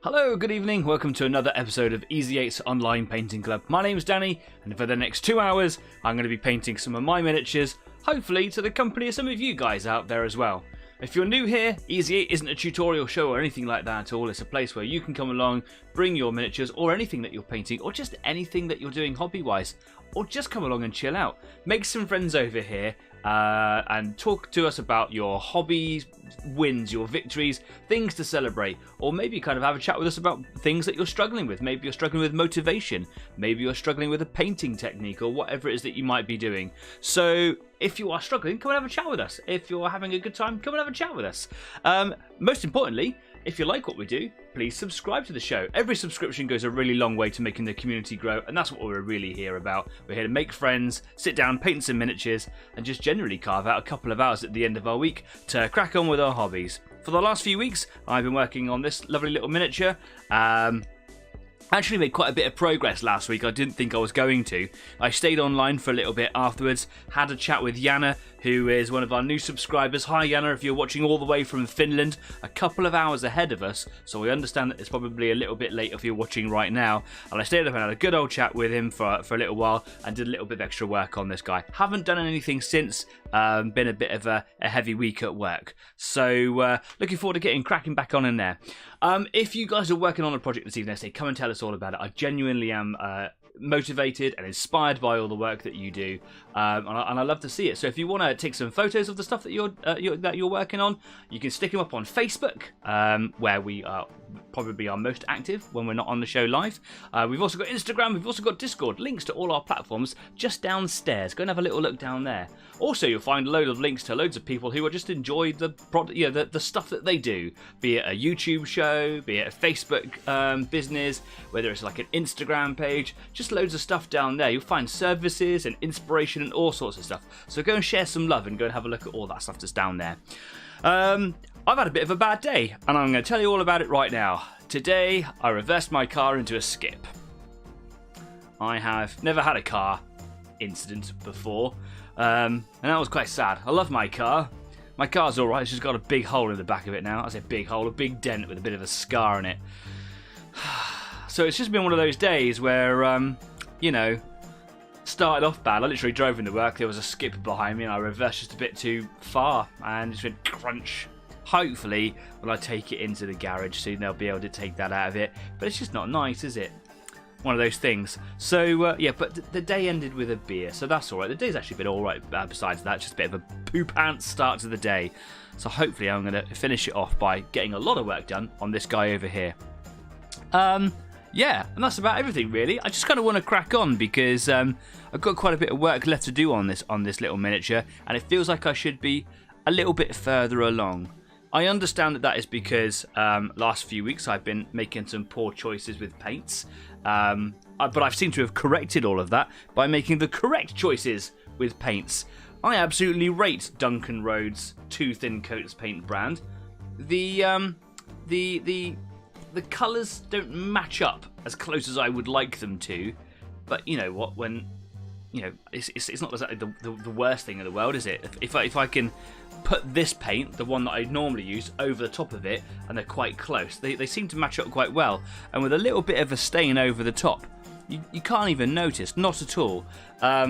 Hello, good evening, welcome to another episode of Easy 8's Online Painting Club. My name's Danny, and for the next 2 hours, I'm going to be painting some of my miniatures, hopefully to the company of some of you guys out there as well. If you're new here, Easy 8 isn't a tutorial show or anything like that at all. It's a place where you can come along, bring your miniatures or anything that you're painting, or just anything that you're doing hobby-wise, or just come along and chill out. Make some friends over here and talk to us about your hobbies, wins, your victories, things to celebrate, or maybe kind of have a chat with us about things that you're struggling with. Maybe you're struggling with motivation, maybe you're struggling with a painting technique, or whatever it is that you might be doing. So if you are struggling, come and have a chat with us. If you're having a good time, come and have a chat with us. Most importantly, if you like what we do, please subscribe to the show. Every subscription goes a really long way to making the community grow, and that's what we're really here about. We're here to make friends, sit down, paint some miniatures, and just generally carve out a couple of hours at the end of our week to crack on with our hobbies. For the last few weeks, I've been working on this lovely little miniature. I actually made quite a bit of progress last week. I didn't think I was going to. I stayed online for a little bit afterwards, had a chat with Jana, who is one of our new subscribers. Hi Jana, if you're watching all the way from Finland, a couple of hours ahead of us, so we understand that it's probably a little bit late if you're watching right now. And I stayed up and had a good old chat with him for a little while and did a little bit of extra work on this guy. Haven't done anything since, been a bit of a heavy week at work. So looking forward to getting cracking back on in there. If you guys are working on a project this evening, I say come and tell us all about it. I genuinely am motivated and inspired by all the work that you do, and I love to see it. So if you want to take some photos of the stuff that you're working on, you can stick them up on Facebook, where we are probably our most active when we're not on the show live. We've also got Instagram, we've also got Discord. Links to all our platforms just downstairs. Go and have a little look down there. Also, you'll find a load of links to loads of people who just enjoy the the stuff that they do, be it a YouTube show, be it a Facebook business, whether it's like an Instagram page, just loads of stuff down there. You'll find services and inspiration and all sorts of stuff. So go and share some love and go and have a look at all that stuff that's down there. I've had a bit of a bad day, and I'm going to tell you all about it right now. Today, I reversed my car into a skip. I have never had a car incident before, and that was quite sad. I love my car. My car's alright, it's just got a big hole in the back of it now. I say big hole, a big dent with a bit of a scar in it. So it's just been one of those days where, started off bad. I literally drove into work, there was a skip behind me, and I reversed just a bit too far, and just went crunch. Hopefully, when I take it into the garage soon, they'll be able to take that out of it. But it's just not nice, is it? One of those things. So, yeah, but the day ended with a beer, so that's alright. The day's actually been alright besides that. Just a bit of a poo-pants start to the day. So hopefully I'm going to finish it off by getting a lot of work done on this guy over here. Yeah, and that's about everything, really. I just kind of want to crack on because I've got quite a bit of work left to do on this little miniature, and it feels like I should be a little bit further along. I understand that is because last few weeks I've been making some poor choices with paints, but I've seemed to have corrected all of that by making the correct choices with paints. I absolutely rate Duncan Rhodes' Two Thin Coats paint brand. The colours don't match up as close as I would like them to, but you know what? When it's not exactly the worst thing in the world, is it? If I can put this paint, the one that I normally use, over the top of it, and they're quite close, they seem to match up quite well. And with a little bit of a stain over the top, you can't even notice, not at all.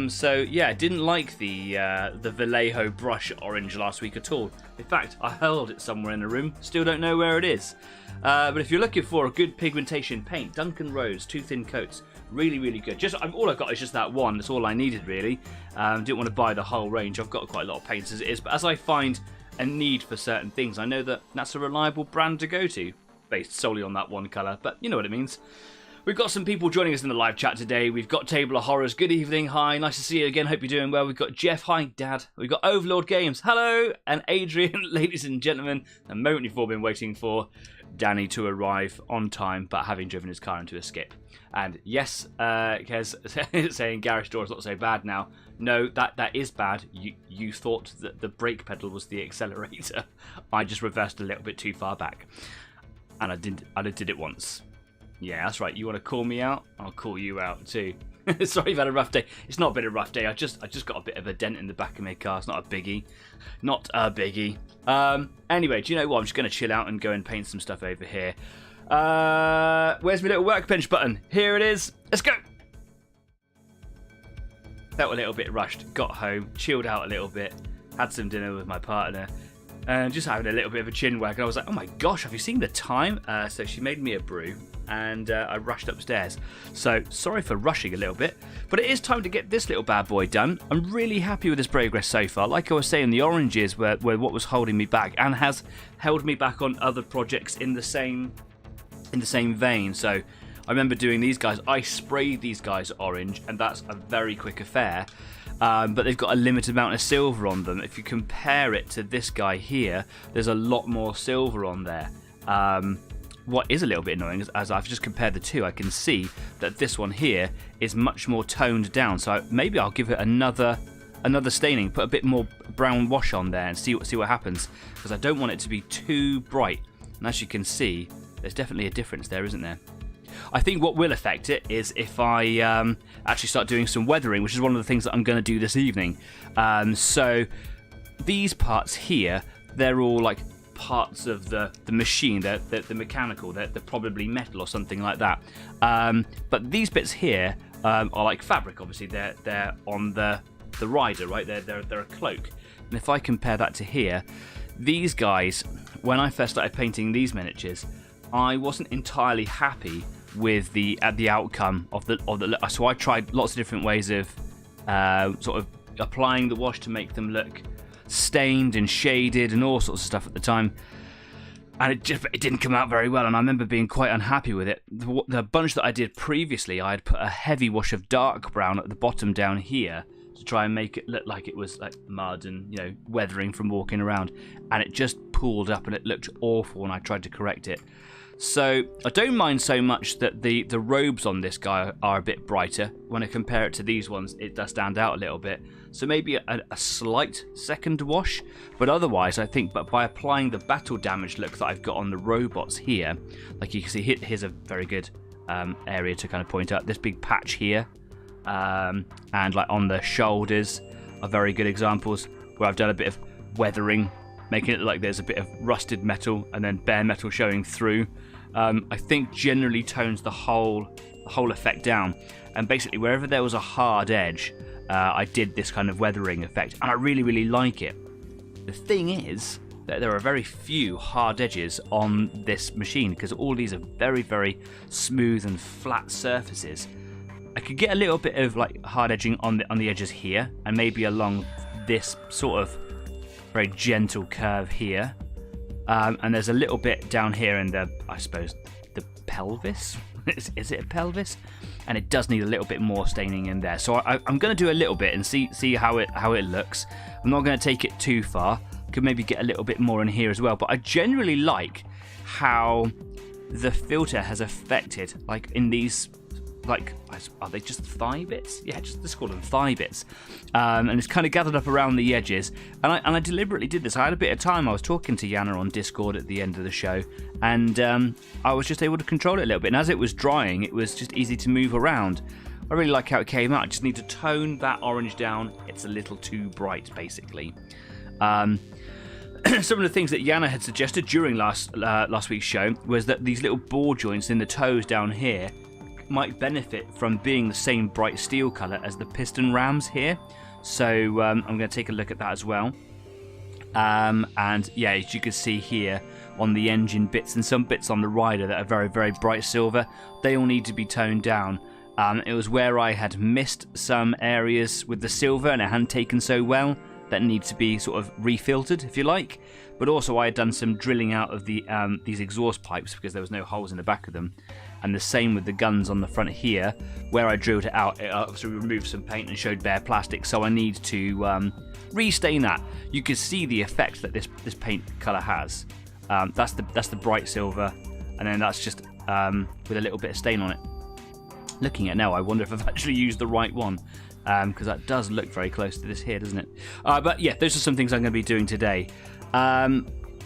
So yeah, I didn't like the Vallejo brush orange last week at all. In fact, I held it somewhere in the room, still don't know where it is. But if you're looking for a good pigmentation paint, Duncan Rhodes Two Thin Coats, really, really good. All I've got is just that one. That's all I needed, really. Didn't want to buy the whole range. I've got quite a lot of paints as it is, but as I find a need for certain things, I know that that's a reliable brand to go to, based solely on that one colour. But you know what it means. We've got some people joining us in the live chat today. We've got Table of Horrors. Good evening. Hi. Nice to see you again. Hope you're doing well. We've got Jeff. Hi, Dad. We've got Overlord Games. Hello. And Adrian. Ladies and gentlemen, the moment you've all been waiting for, Danny to arrive on time, but having driven his car into a skip. And yes, Kez saying garage door is not so bad now. No, that is bad. You thought that the brake pedal was the accelerator. I just reversed a little bit too far back. And I did it once. Yeah, that's right. You want to call me out? I'll call you out too. Sorry, you've had a rough day. It's not been a rough day. I just got a bit of a dent in the back of my car. It's not a biggie. Not a biggie. Anyway, do you know what? I'm just going to chill out and go and paint some stuff over here. Where's my little workbench button? Here it is. Let's go. Felt a little bit rushed. Got home, chilled out a little bit, had some dinner with my partner, and just having a little bit of a chin wag. And I was like, oh my gosh, have you seen the time? So she made me a brew, and I rushed upstairs. So sorry for rushing a little bit, but it is time to get this little bad boy done. I'm really happy with this progress so far. Like I was saying, the oranges were what was holding me back, and has held me back on other projects in the same vein. So I remember doing these guys. I sprayed these guys orange, and that's a very quick affair. But they've got a limited amount of silver on them. If you compare it to this guy here, there's a lot more silver on there. What is a little bit annoying is, as I've just compared the two, I can see that this one here is much more toned down. So maybe I'll give it another staining, put a bit more brown wash on there, and see what happens, because I don't want it to be too bright. And as you can see, there's definitely a difference there, isn't there? I think what will affect it is if I actually start doing some weathering, which is one of the things that I'm going to do this evening. So these parts here, they're all like parts of the machine, the mechanical, they're probably metal or something like that. But these bits here are like fabric. Obviously, they're on the rider, right? They're a cloak. And if I compare that to here, these guys, when I first started painting these miniatures, I wasn't entirely happy with the outcome of the. So I tried lots of different ways of sort of applying the wash to make them look stained and shaded and all sorts of stuff at the time, and it didn't come out very well. And I remember being quite unhappy with it. The bunch that I did previously, I had put a heavy wash of dark brown at the bottom down here to try and make it look like it was like mud and, you know, weathering from walking around, and it just pooled up and it looked awful, and I tried to correct it. So I don't mind so much that the robes on this guy are a bit brighter. When I compare it to these ones, it does stand out a little bit. So maybe a slight second wash, but otherwise I think, but by applying the battle damage look that I've got on the robots here, like you can see, here's a very good area to kind of point out. This big patch here, and like on the shoulders are very good examples where I've done a bit of weathering, making it look like there's a bit of rusted metal and then bare metal showing through. I think generally tones the whole effect down, and basically wherever there was a hard edge, I did this kind of weathering effect, and I really like it. The thing is that there are very few hard edges on this machine, because all these are very smooth and flat surfaces. I could get a little bit of like hard edging on the edges here, and maybe along this sort of very gentle curve here, and there's a little bit down here in the, I suppose, the pelvis. Is it a pelvis? And it does need a little bit more staining in there. So I'm going to do a little bit and see how it looks. I'm not going to take it too far. Could maybe get a little bit more in here as well. But I generally like how the filter has affected, like in these, like, are they just thigh bits? Yeah, let's call them thigh bits. And it's kind of gathered up around the edges. And I deliberately did this. I had a bit of time. I was talking to Yana on Discord at the end of the show, and I was just able to control it a little bit. And as it was drying, it was just easy to move around. I really like how it came out. I just need to tone that orange down. It's a little too bright, basically. Some of the things that Yana had suggested during last week's show was that these little ball joints in the toes down here might benefit from being the same bright steel colour as the piston rams here. So I'm going to take a look at that as well. And yeah, as you can see here on the engine bits and some bits on the rider that are very bright silver, they all need to be toned down. It was where I had missed some areas with the silver and it hadn't taken so well, that need to be sort of refiltered, if you like. But also I had done some drilling out of the these exhaust pipes because there was no holes in the back of them. And the same with the guns on the front here, where I drilled it out, it obviously removed some paint and showed bare plastic, so I need to restain that. You can see the effect that this paint colour has. That's the bright silver, and then that's just with a little bit of stain on it. Looking at it now, I wonder if I've actually used the right one, because that does look very close to this here, doesn't it? But yeah, those are some things I'm going to be doing today.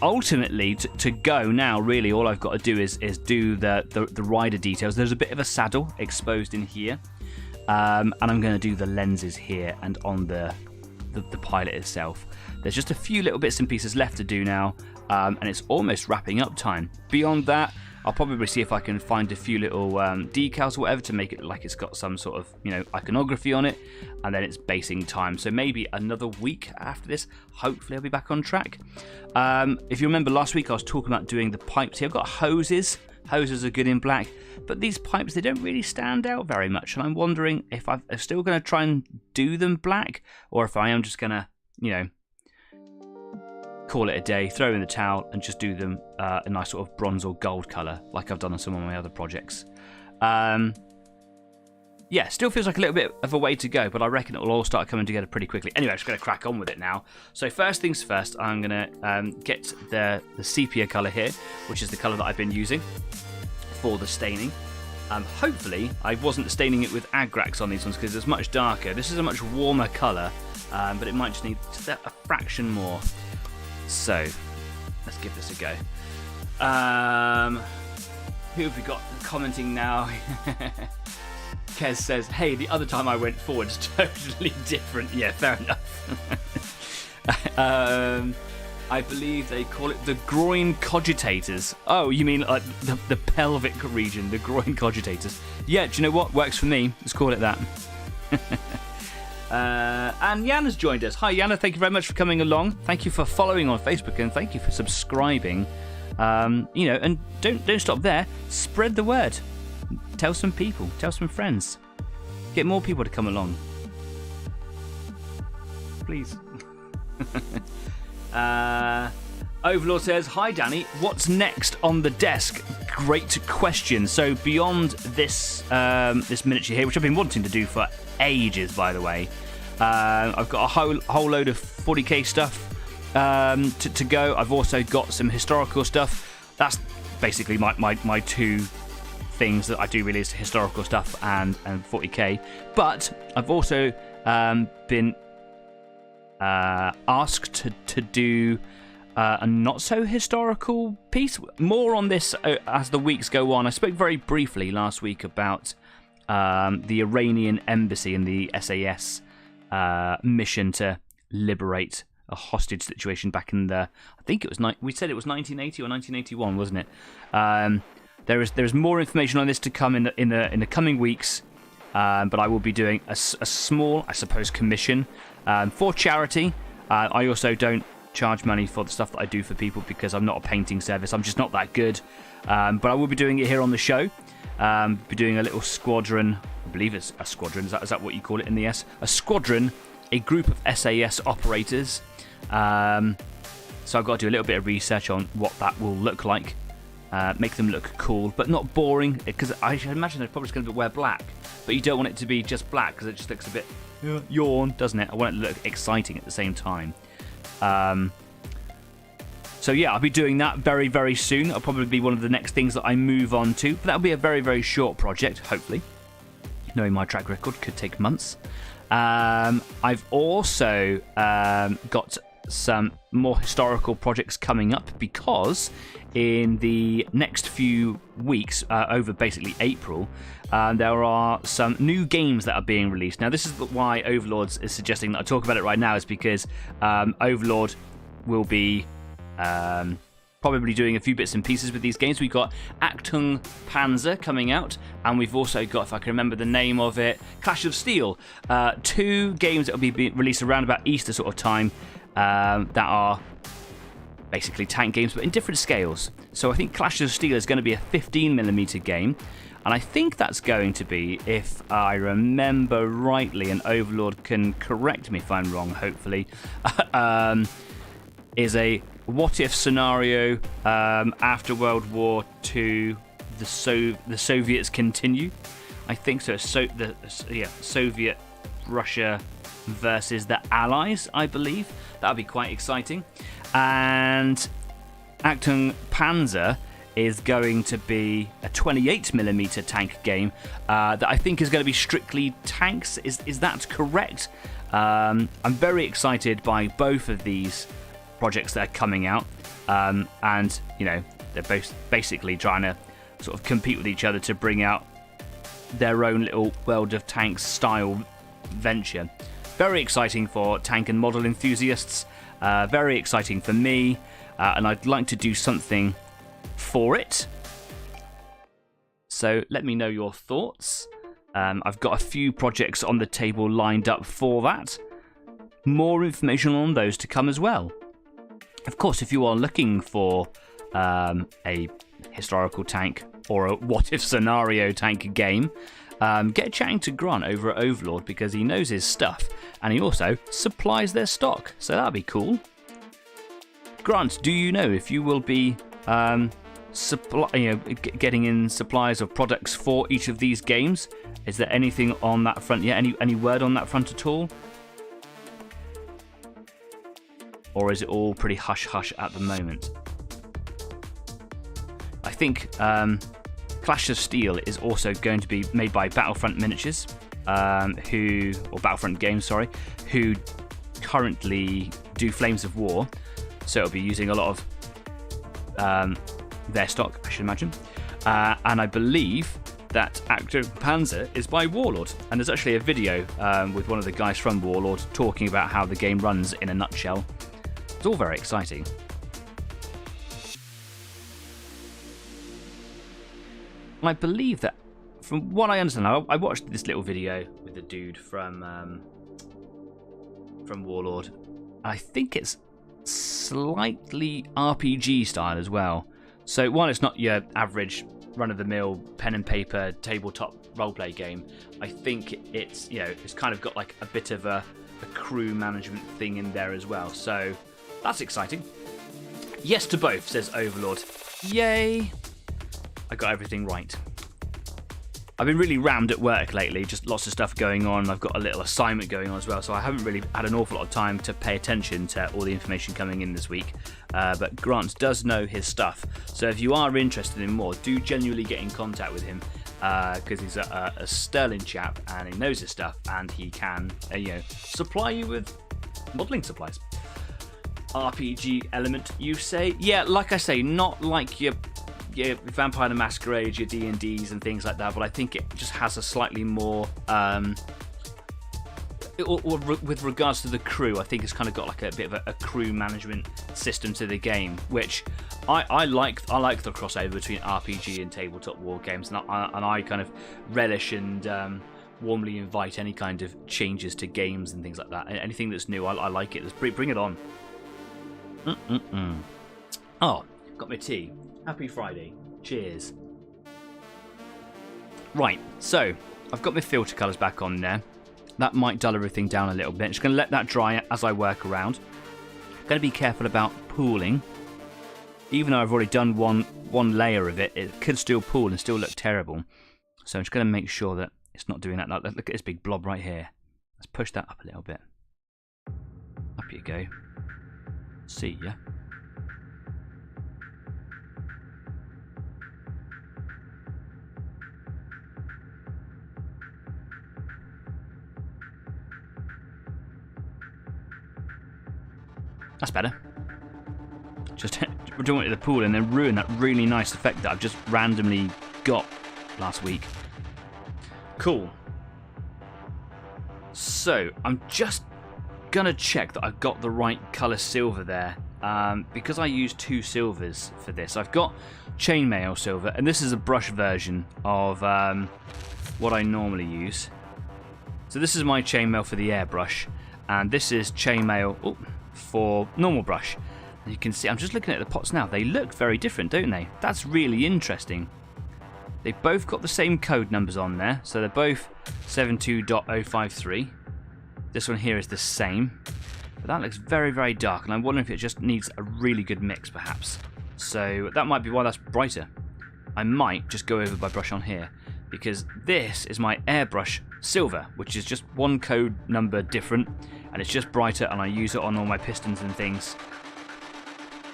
Ultimately, to go now, really, all I've got to do is do the rider details. There's a bit of a saddle exposed in here, and I'm going to do the lenses here and on the pilot itself. There's just a few little bits and pieces left to do now, and it's almost wrapping up time. Beyond that, I'll probably see if I can find a few little decals or whatever to make it like it's got some sort of, iconography on it, and then it's basing time. So maybe another week after this, hopefully I'll be back on track. If you remember last week, I was talking about doing the pipes here. I've got hoses. Hoses are good in black, but these pipes, they don't really stand out very much, and I'm wondering if I'm still going to try and do them black, or if I am just going to, call it a day, throw in the towel, and just do them a nice sort of bronze or gold colour, like I've done on some of my other projects. Yeah, still feels like a little bit of a way to go, but I reckon it will all start coming together pretty quickly. Anyway, I'm just going to crack on with it now. So first things first, I'm going to get the sepia colour here, which is the colour that I've been using for the staining. Hopefully, I wasn't staining it with Agrax on these ones because it's much darker. This is a much warmer colour, but it might just need just a fraction more. So, let's give this a go. Who have we got commenting now? Kez says, hey, the other time I went forward is totally different. Yeah, fair enough. I believe they call it the groin cogitators. Oh, you mean like the pelvic region, the groin cogitators. Yeah, do you know what? Works for me. Let's call it that. And Yana's joined us. Hi, Yana. Thank you very much for coming along. Thank you for following on Facebook, and thank you for subscribing. And don't stop there. Spread the word. Tell some people. Tell some friends. Get more people to come along. Please. Overlord says, hi Danny, what's next on the desk? Great question. So beyond this this miniature here, which I've been wanting to do for ages, by the way, I've got a whole load of 40k stuff to go. I've also got some historical stuff. That's basically my two things that I do, really, is historical stuff and 40k. But I've also been asked to do a not so historical piece. More on this as the weeks go on. I spoke very briefly last week about the Iranian embassy and the SAS mission to liberate a hostage situation back in the, I think it was we said it was 1980 or 1981, wasn't it? There is more information on this to come in the coming weeks, but I will be doing a small, I suppose, commission for charity. I also don't charge money for the stuff that I do for people because I'm not a painting service. I'm just not that good. But I will be doing it here on the show. Be doing a little squadron. I believe it's a squadron. Is that what you call it in the S? A squadron, a group of SAS operators. So I've got to do a little bit of research on what that will look like. Make them look cool, but not boring, because I should imagine they're probably just going to wear black. But you don't want it to be just black, because it just looks a bit yawn, doesn't it? I want it to look exciting at the same time. So yeah, I'll be doing that very, very soon. It'll probably be one of the next things that I move on to. But that'll be a very, very short project, hopefully. Knowing my track record, could take months. I've also got some more historical projects coming up, because in the next few weeks, over basically April, there are some new games that are being released. Now, this is why Overlord is suggesting that I talk about it right now, is because Overlord will be probably doing a few bits and pieces with these games. We've got Achtung Panzer coming out, and we've also got, if I can remember the name of it, Clash of Steel. Two games that will be released around about Easter sort of time, that are basically tank games, but in different scales. So I think Clash of Steel is going to be a 15mm game, and I think that's going to be, if I remember rightly, and Overlord can correct me if I'm wrong, hopefully, is a what-if scenario after World War II, the Soviets continue. I think so. Soviet Russia versus the Allies, I believe. That'll be quite exciting. And Achtung Panzer is going to be a 28mm tank game that I think is going to be strictly tanks. Is that correct? I'm very excited by both of these projects that are coming out, and they're both basically trying to sort of compete with each other to bring out their own little World of Tanks style venture. Very exciting for tank and model enthusiasts, very exciting for me, and I'd like to do something for it. so let me know your thoughts. I've got a few projects on the table lined up for that. More information on those to come as well. Of course, if you are looking for a historical tank or a what-if scenario tank game, get chatting to Grant over at Overlord because he knows his stuff and he also supplies their stock, so that'll be cool. Grant, do you know if you will be getting in supplies of products for each of these games? Is there anything on that front yet? Any word on that front at all? Or is it all pretty hush-hush at the moment? I think Clash of Steel is also going to be made by Battlefront Miniatures, or Battlefront Games, sorry, who currently do Flames of War. So it'll be using a lot of their stock, I should imagine. And I believe that Active Panzer is by Warlord. And there's actually a video with one of the guys from Warlord talking about how the game runs in a nutshell. It's all very exciting. And I believe that, from what I understand, I watched this little video with the dude from Warlord. I think it's slightly RPG style as well. So one, it's not your average run-of-the-mill pen and paper tabletop roleplay game. I think it's it's kind of got like a bit of a crew management thing in there as well. So that's exciting. Yes to both, says Overlord. Yay! I got everything right. I've been really rammed at work lately, just lots of stuff going on. I've got a little assignment going on as well, so I haven't really had an awful lot of time to pay attention to all the information coming in this week. But Grant does know his stuff, so if you are interested in more, do genuinely get in contact with him, because he's a sterling chap and he knows his stuff, and he can supply you with modelling supplies. RPG element, you say? Yeah, like I say, not like your Vampire the Masquerade, your D&Ds and things like that, but I think it just has a slightly more with regards to the crew, I think it's kind of got like a bit of a crew management system to the game, which I like the crossover between RPG and tabletop war games, and I kind of relish and warmly invite any kind of changes to games and things like that. Anything that's new, I like it. Let's bring it on. Oh, got my tea. Happy Friday. Cheers. Right, so I've got my filter colours back on there. That might dull everything down a little bit. Just going to let that dry as I work around. Going to be careful about pooling. Even though I've already done one layer of it, it could still pool and still look terrible. So I'm just going to make sure that it's not doing that. Look at this big blob right here. Let's push that up a little bit. Up you go. See ya. That's better. Just don't want it to pool and then ruin that really nice effect that I've just randomly got last week. Cool. So I'm just gonna check that I've got the right colour silver there, because I use two silvers for this. I've got chainmail silver, and this is a brush version of what I normally use. So this is my chainmail for the airbrush, and this is chainmail for normal brush. And you can see, I'm just looking at the pots now, they look very different, don't they? That's really interesting. They've both got the same code numbers on there, so they're both 72.053. This one here is the same, but that looks very, very dark, and I'm wondering if it just needs a really good mix, perhaps. So that might be why that's brighter. I might just go over my brush on here, because this is my airbrush silver, which is just one code number different, and it's just brighter, and I use it on all my pistons and things.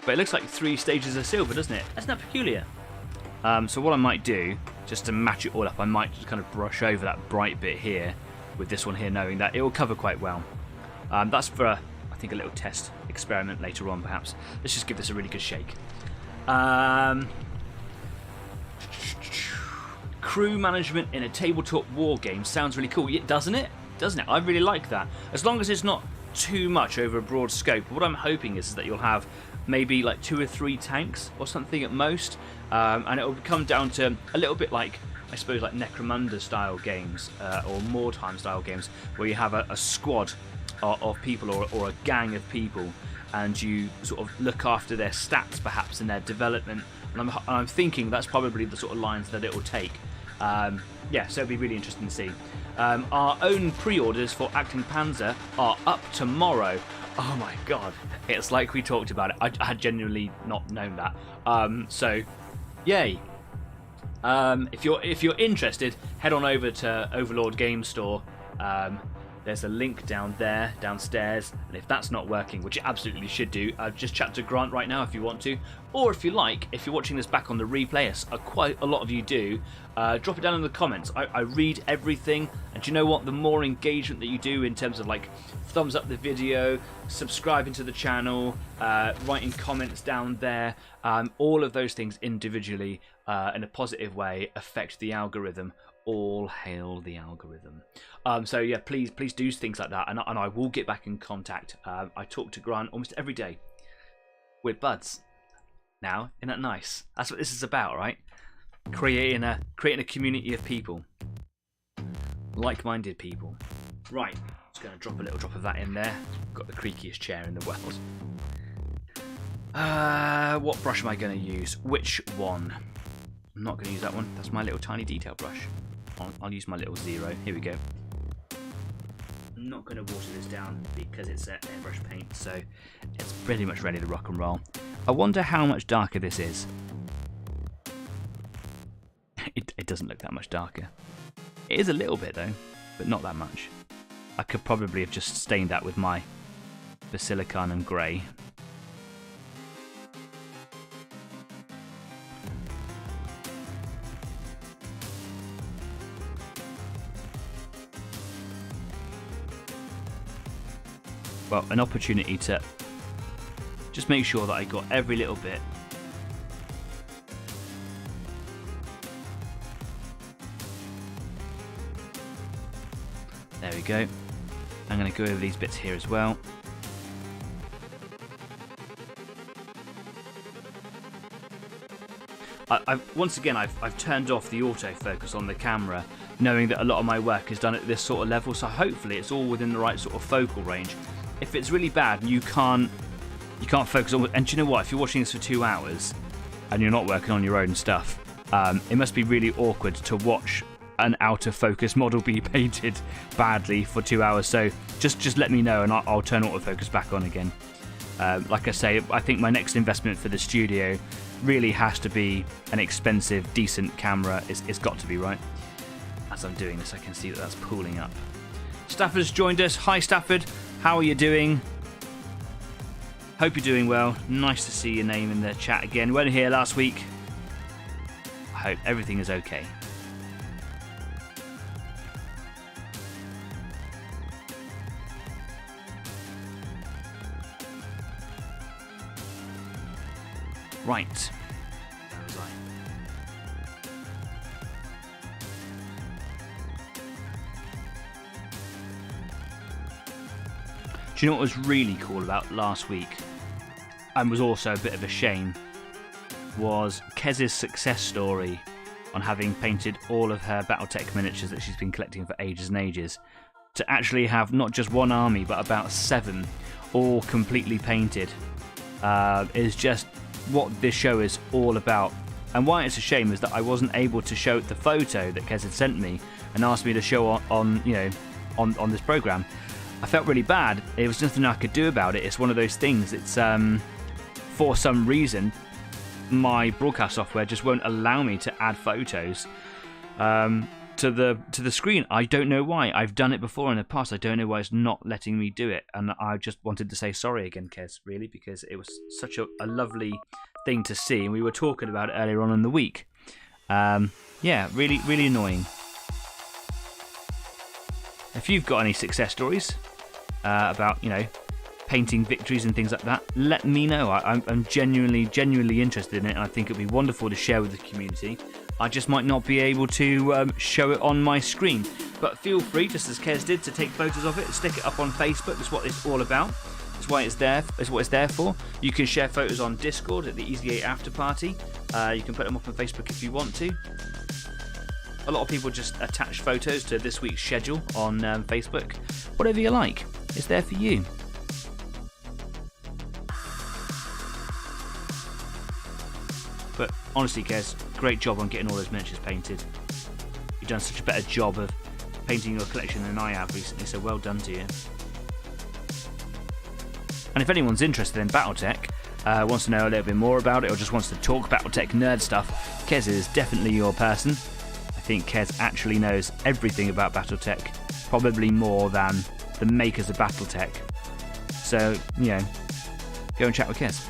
But it looks like 3 stages of silver, doesn't it? That's not peculiar. So what I might do, just to match it all up, I might just kind of brush over that bright bit here with this one here, knowing that it will cover quite well. That's for, I think, a little test experiment later on, perhaps. Let's just give this a really good shake. Crew management in a tabletop war game sounds really cool, doesn't it? Doesn't it? I really like that. As long as it's not too much over a broad scope. What I'm hoping is that you'll have maybe like 2 or 3 tanks or something at most, and it will come down to a little bit like I suppose, like Necromunda style games or Mordheim style games, where you have a squad of people or a gang of people, and you sort of look after their stats perhaps and their development. And I'm thinking that's probably the sort of lines that it will take. Yeah, so it'll be really interesting to see. Our own pre-orders for Acting Panzer are up tomorrow. Oh my god, it's like we talked about it. I had genuinely not known that. So, yay. If you're interested, head on over to Overlord Game Store. There's a link downstairs, and if that's not working, which it absolutely should do, just chat to Grant right now if you want to, or if you like, if you're watching this back on the replay, as quite a lot of you do, drop it down in the comments. I read everything, and do you know what? The more engagement that you do in terms of like thumbs up the video, subscribing to the channel, writing comments down there, all of those things individually in a positive way affect the algorithm. All hail the algorithm. So yeah, please do things like that, and I will get back in contact. I talk to Grant almost every day. We're buds now. Isn't that nice? That's what this is about, right? Creating a community of people, like-minded people. Right, just going to drop a little drop of that in there. Got the creakiest chair in the world. What brush am I going to use? Which one? I'm not going to use that one. That's my little tiny detail brush. I'll use my little 0. Here we go. I'm not going to water this down because it's airbrush paint, so it's pretty much ready to rock and roll. I wonder how much darker this is. It doesn't look that much darker. It is a little bit though, but not that much. I could probably have just stained that with my Basilicon and grey. Well, an opportunity to just make sure that I got every little bit. There we go. I'm going to go over these bits here as well. Once again, I've turned off the autofocus on the camera, knowing that a lot of my work is done at this sort of level, so hopefully it's all within the right sort of focal range. If it's really bad and you can't focus on, and do you know what? If you're watching this for 2 hours and you're not working on your own stuff, it must be really awkward to watch an out of focus model be painted badly for 2 hours. So just let me know and I'll turn autofocus back on again. Like I say, I think my next investment for the studio really has to be an expensive, decent camera. It's got to be, right? As I'm doing this, I can see that that's pooling up. Stafford's joined us. Hi, Stafford. How are you doing? Hope you're doing well. Nice to see your name in the chat again. Weren't here last week. I hope everything is okay. Right. Where was I? Do you know what was really cool about last week, and was also a bit of a shame, was Kez's success story on having painted all of her Battletech miniatures that she's been collecting for ages and ages, to actually have not just one army but about 7 all completely painted is just what this show is all about. And why it's a shame is that I wasn't able to show the photo that Kez had sent me and asked me to show on this program. I felt really bad. There was nothing I could do about it. It's one of those things. It's for some reason my broadcast software just won't allow me to add photos to the screen. I don't know why. I've done it before in the past. I don't know why it's not letting me do it. And I just wanted to say sorry again, Kez, really, because it was such a lovely thing to see, and we were talking about it earlier on in the week. Yeah, really, really annoying. If you've got any success stories about, painting victories and things like that, let me know. I'm genuinely interested in it, and I think it'd be wonderful to share with the community. I just might not be able to show it on my screen, but feel free, just as Kez did, to take photos of it and stick it up on Facebook. That's what it's all about. That's why it's there. That's what it's there for. You can share photos on Discord at the Easy 8 After Party. You can put them up on Facebook if you want to. A lot of people just attach photos to this week's schedule on Facebook. Whatever you like, it's there for you. But honestly, Kez, great job on getting all those miniatures painted. You've done such a better job of painting your collection than I have recently, so well done to you. And if anyone's interested in Battletech, wants to know a little bit more about it, or just wants to talk Battletech nerd stuff, Kez is definitely your person. I think Kez actually knows everything about Battletech, probably more than the makers of Battletech. So, you know, go and chat with Kez.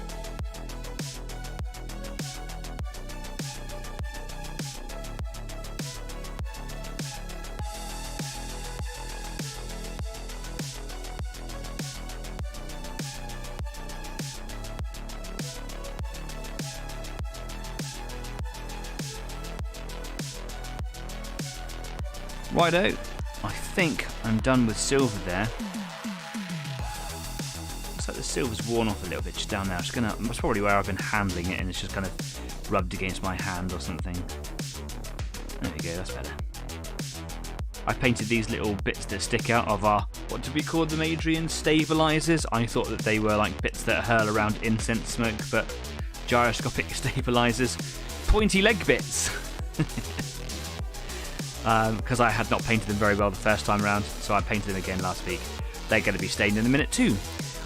Righto, I think I'm done with silver there. Looks like the silver's worn off a little bit just down there. That's probably where I've been handling it and it's just kind of rubbed against my hand or something. There we go, that's better. I painted these little bits that stick out of our, what did we call them, Adrian? Stabilizers. I thought that they were like bits that hurl around incense smoke, but gyroscopic stabilizers. Pointy leg bits. Because I had not painted them very well the first time around, so I painted them again last week. They're going to be stained in a minute too.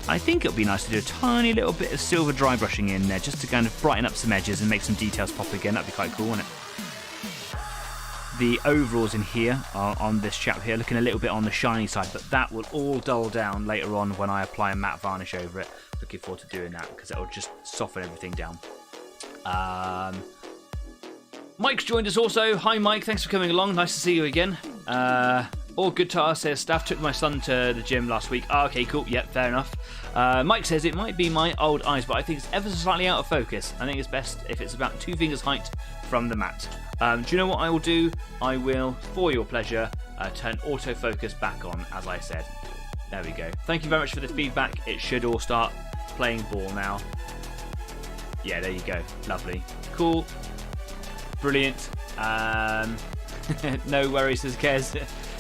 I think it would be nice to do a tiny little bit of silver dry brushing in there, just to kind of brighten up some edges and make some details pop again. That'd be quite cool, wouldn't it? The overalls in here are on this chap here, looking a little bit on the shiny side, but that will all dull down later on when I apply a matte varnish over it. Looking forward to doing that, because it'll just soften everything down. Mike's joined us also. Hi Mike, thanks for coming along. Nice to see you again. All good to us, says staff. Took my son to the gym last week. Oh, okay, cool. Yep, fair enough. Mike says it might be my old eyes, but I think it's ever so slightly out of focus. I think it's best if it's about 2 fingers height from the mat. Do you know what I will do? I will, for your pleasure, turn autofocus back on, as I said. There we go. Thank you very much for the feedback. It should all start playing ball now. Yeah, there you go. Lovely. Cool. Brilliant. No worries, says Kez.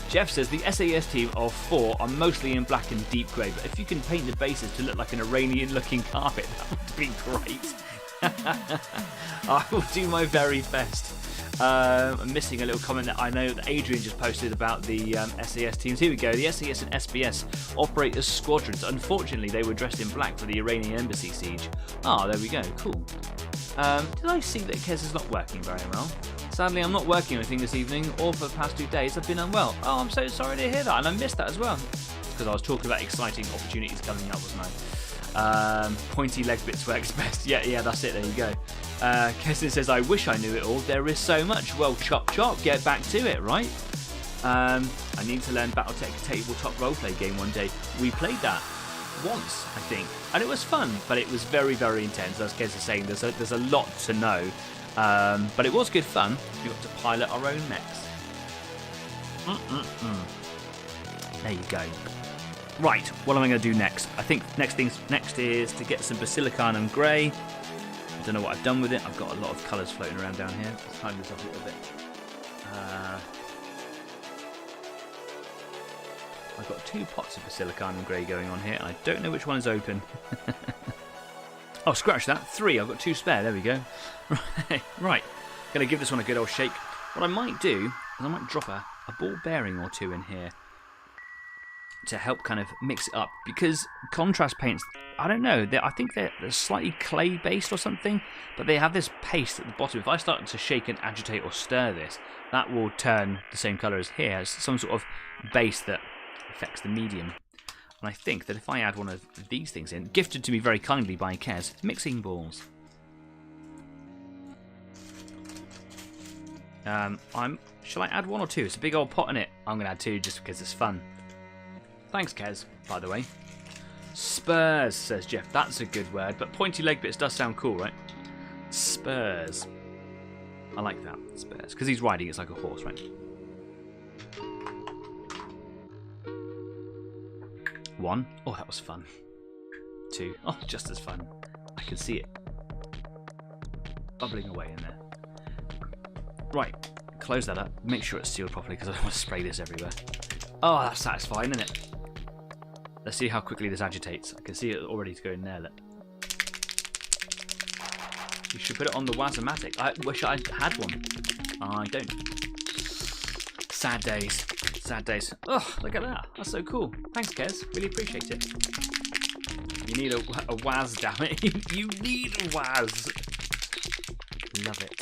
Jeff says the SAS team of 4 are mostly in black and deep grey, but if you can paint the bases to look like an Iranian-looking carpet, that would be great. I will do my very best. I'm missing a little comment that I know that Adrian just posted about the SAS teams. Here we go. The SAS and SBS operate as squadrons. Unfortunately, they were dressed in black for the Iranian embassy siege. Ah, there we go. Cool. Did I see that Kez is not working very well? Sadly, I'm not working anything this evening, or for the past 2 days I've been unwell. Oh, I'm so sorry to hear that, and I missed that as well. Because I was talking about exciting opportunities coming up, wasn't I? Pointy leg bits works best. Yeah, that's it, there you go. Kessin says, I wish I knew it all. There is so much. Well, chop, get back to it, right? I need to learn Battletech tabletop roleplay game one day. We played that once, I think, and it was fun, but it was very, very intense. As Kez is saying, there's a lot to know, but it was good fun. We got to pilot our own mechs. There you go. Right, what am I going to do next? I think next is to get some Basilicanum Grey. I don't know what I've done with it. I've got a lot of colours floating around down here. Let's time this up a little bit. I've got 2 pots of Basilicanum Grey going on here. I don't know which one is open. Oh, scratch that. 3. I've got 2 spare. There we go. Right. Going to give this one a good old shake. What I might do is I might drop a ball bearing or 2 in here to help kind of mix it up, because contrast paints, I don't know, I think they're slightly clay based or something, but they have this paste at the bottom. If I start to shake and agitate or stir this, that will turn the same colour as here, as some sort of base that affects the medium. And I think that if I add one of these things in, gifted to me very kindly by Kez, mixing balls. Shall I add 1 or 2? It's a big old pot in it. I'm going to add 2 just because it's fun. Thanks, Kez, by the way. Spurs, says Jeff. That's a good word, but pointy leg bits does sound cool, right? Spurs. I like that, spurs. Because he's riding, it's like a horse, right? 1. Oh, that was fun. 2. Oh, just as fun. I can see it bubbling away in there. Right. close that up. Make sure it's sealed properly because I don't want to spray this everywhere. Oh, that's satisfying, isn't it? Let's see how quickly this agitates. I can see it already going there. Look. You should put it on the Wazomatic. I wish I had one. I don't. Sad days. Sad days. Oh, look at that. That's so cool. Thanks, Kez. Really appreciate it. You need a Waz, damn it. You need a Waz. Love it.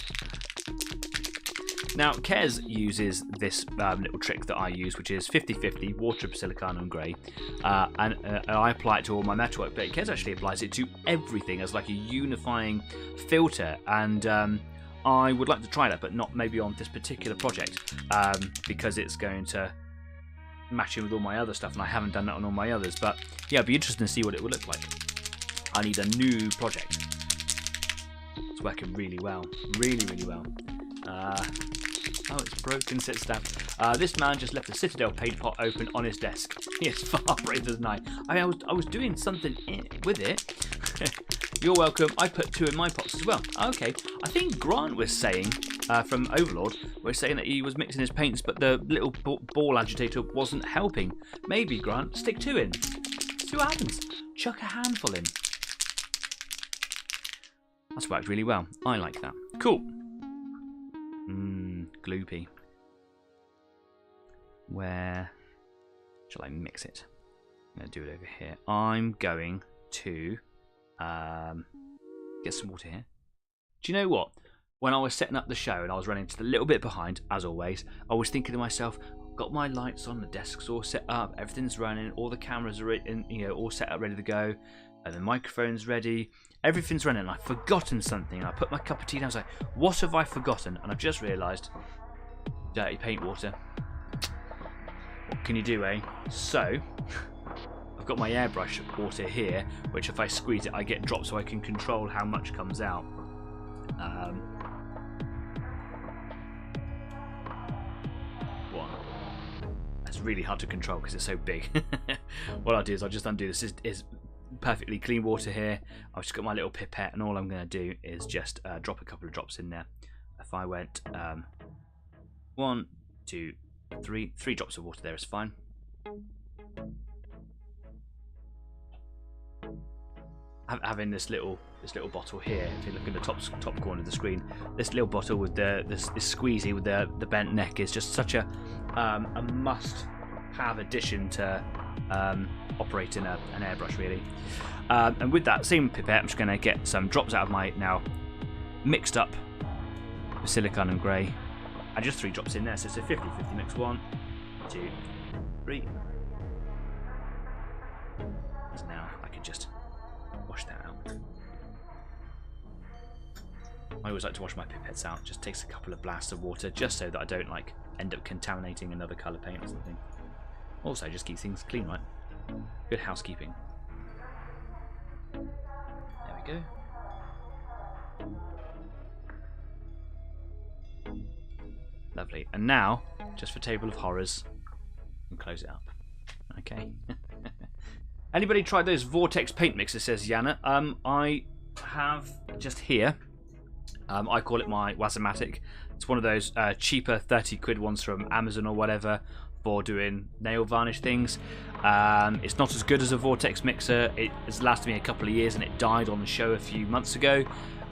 Now, Kez uses this little trick that I use, which is 50-50 water, silicon, and grey, and I apply it to all my metalwork. But Kez actually applies it to everything as like a unifying filter, and I would like to try that, but not maybe on this particular project, because it's going to match in with all my other stuff, and I haven't done that on all my others. But yeah, it'd be interesting to see what it would look like. I need a new project. It's working really well, really well. Oh, it's broken. Sit stab. This man just left the Citadel paint pot open on his desk. He is far braver than I. I was doing something with it. You're welcome. I put 2 in my pots as well. Okay. I think Grant was saying, from Overlord, was saying that he was mixing his paints, but the little ball agitator wasn't helping. Maybe, Grant, stick 2 in. See what happens. Chuck a handful in. That's worked really well. I like that. Cool. Gloopy. Where shall I mix it? I'm going to do it over here. I'm going to get some water here. Do you know what? When I was setting up the show and I was running just a little bit behind, as always, I was thinking to myself, got my lights on, the desk's all set up, everything's running, all the cameras are in, all set up, ready to go, and the microphone's ready. Everything's running, and I've forgotten something. I put my cup of tea down. I was like, what have I forgotten? And I've just realised, dirty paint water. What can you do, eh? So, I've got my airbrush water here, which if I squeeze it, I get dropped, so I can control how much comes out. That's really hard to control because it's so big. What I'll do is I'll just undo this. Is perfectly clean water here. I've just got my little pipette, and all I'm going to do is just drop a couple of drops in there. If I went 1, 2, 3 drops of water there is fine. Having this little bottle here, if you look in the top corner of the screen, this little bottle with this squeezy with the bent neck is just such a must-have addition to operating an airbrush, really. And with that same pipette, I'm just going to get some drops out of my now mixed up silicon and grey, and just 3 drops in there. So it's a 50-50 mix. 1, 2, 3. So now I can just wash that out. I always like to wash my pipettes out. Just takes a couple of blasts of water, just so that I don't like end up contaminating another colour paint or something. Also, just keep things clean, right? Good housekeeping. There we go. Lovely. And now, just for Table of Horrors, and close it up. Okay. Anybody tried those Vortex paint mixers, says Yana. I have just here. I call it my Wazomatic. It's one of those cheaper 30 quid ones from Amazon or whatever for doing nail varnish things. It's not as good as a Vortex mixer. It has lasted me a couple of years and it died on the show a few months ago.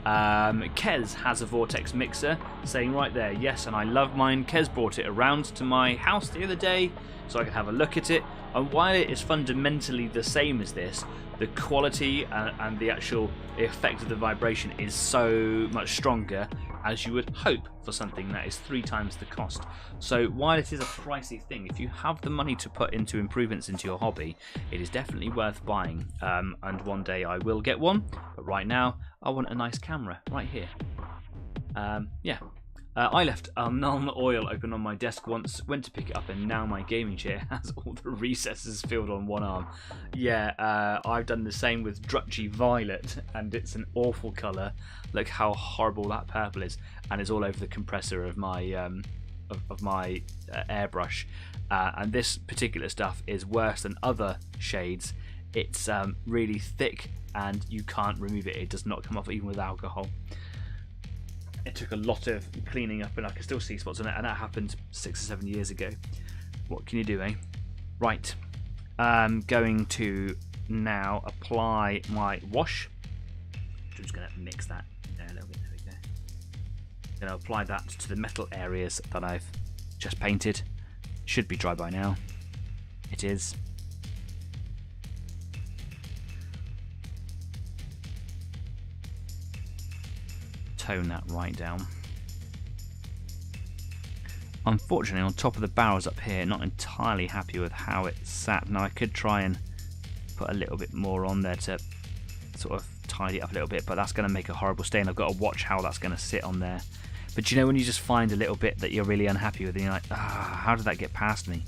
Kez has a Vortex mixer, saying right there, yes, and I love mine. Kez brought it around to my house the other day so I could have a look at it. And while it is fundamentally the same as this, the quality and the actual effect of the vibration is so much stronger, as you would hope for something that is 3 times the cost. So while it is a pricey thing, if you have the money to put into improvements into your hobby, it is definitely worth buying. And one day I will get one, but right now I want a nice camera right here. Yeah. I left Nuln Oil open on my desk once, went to pick it up, and now my gaming chair has all the recesses filled on one arm. Yeah, I've done the same with Drutchy Violet, and it's an awful colour. Look how horrible that purple is, and it's all over the compressor of my airbrush. And this particular stuff is worse than other shades. It's really thick, and you can't remove it. It does not come off even with alcohol. it took a lot of cleaning up, and I can still see spots on it, and that happened 6 or 7 years ago. What can you do, eh? Right, I'm going to now apply my wash. I'm just going to mix that there a little bit. There we go. Going to apply that to the metal areas that I've just painted. Should be dry by now. It is. Tone that right down. Unfortunately, on top of the barrels up here, not entirely happy with how it sat. Now I could try and put a little bit more on there to sort of tidy it up a little bit, but that's going to make a horrible stain. I've got to watch how that's going to sit on there. But you know when you just find a little bit that you're really unhappy with, and you're like, how did that get past me?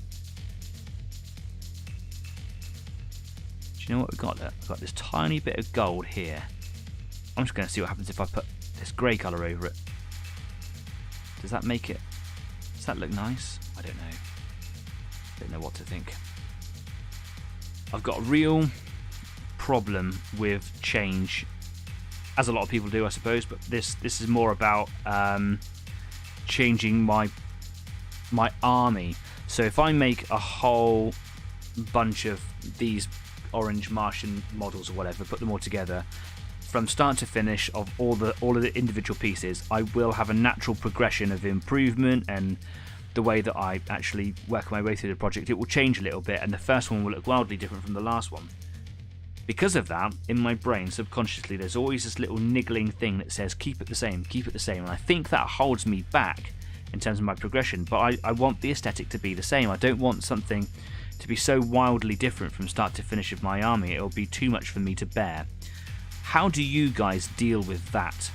Do you know what we've got there? We've got this tiny bit of gold here. I'm just going to see what happens if I put this grey colour over it. Does that make it... Does that look nice? I don't know. Don't know what to think. I've got a real problem with change, as a lot of people do, I suppose, but this is more about changing my army. So if I make a whole bunch of these orange Martian models or whatever, put them all together, from start to finish of all of the individual pieces, I will have a natural progression of improvement, and the way that I actually work my way through the project, it will change a little bit, and the first one will look wildly different from the last one. Because of that, in my brain, subconsciously, there's always this little niggling thing that says, keep it the same, and I think that holds me back in terms of my progression, but I want the aesthetic to be the same. I don't want something to be so wildly different from start to finish of my army. It'll be too much for me to bear. How do you guys deal with that?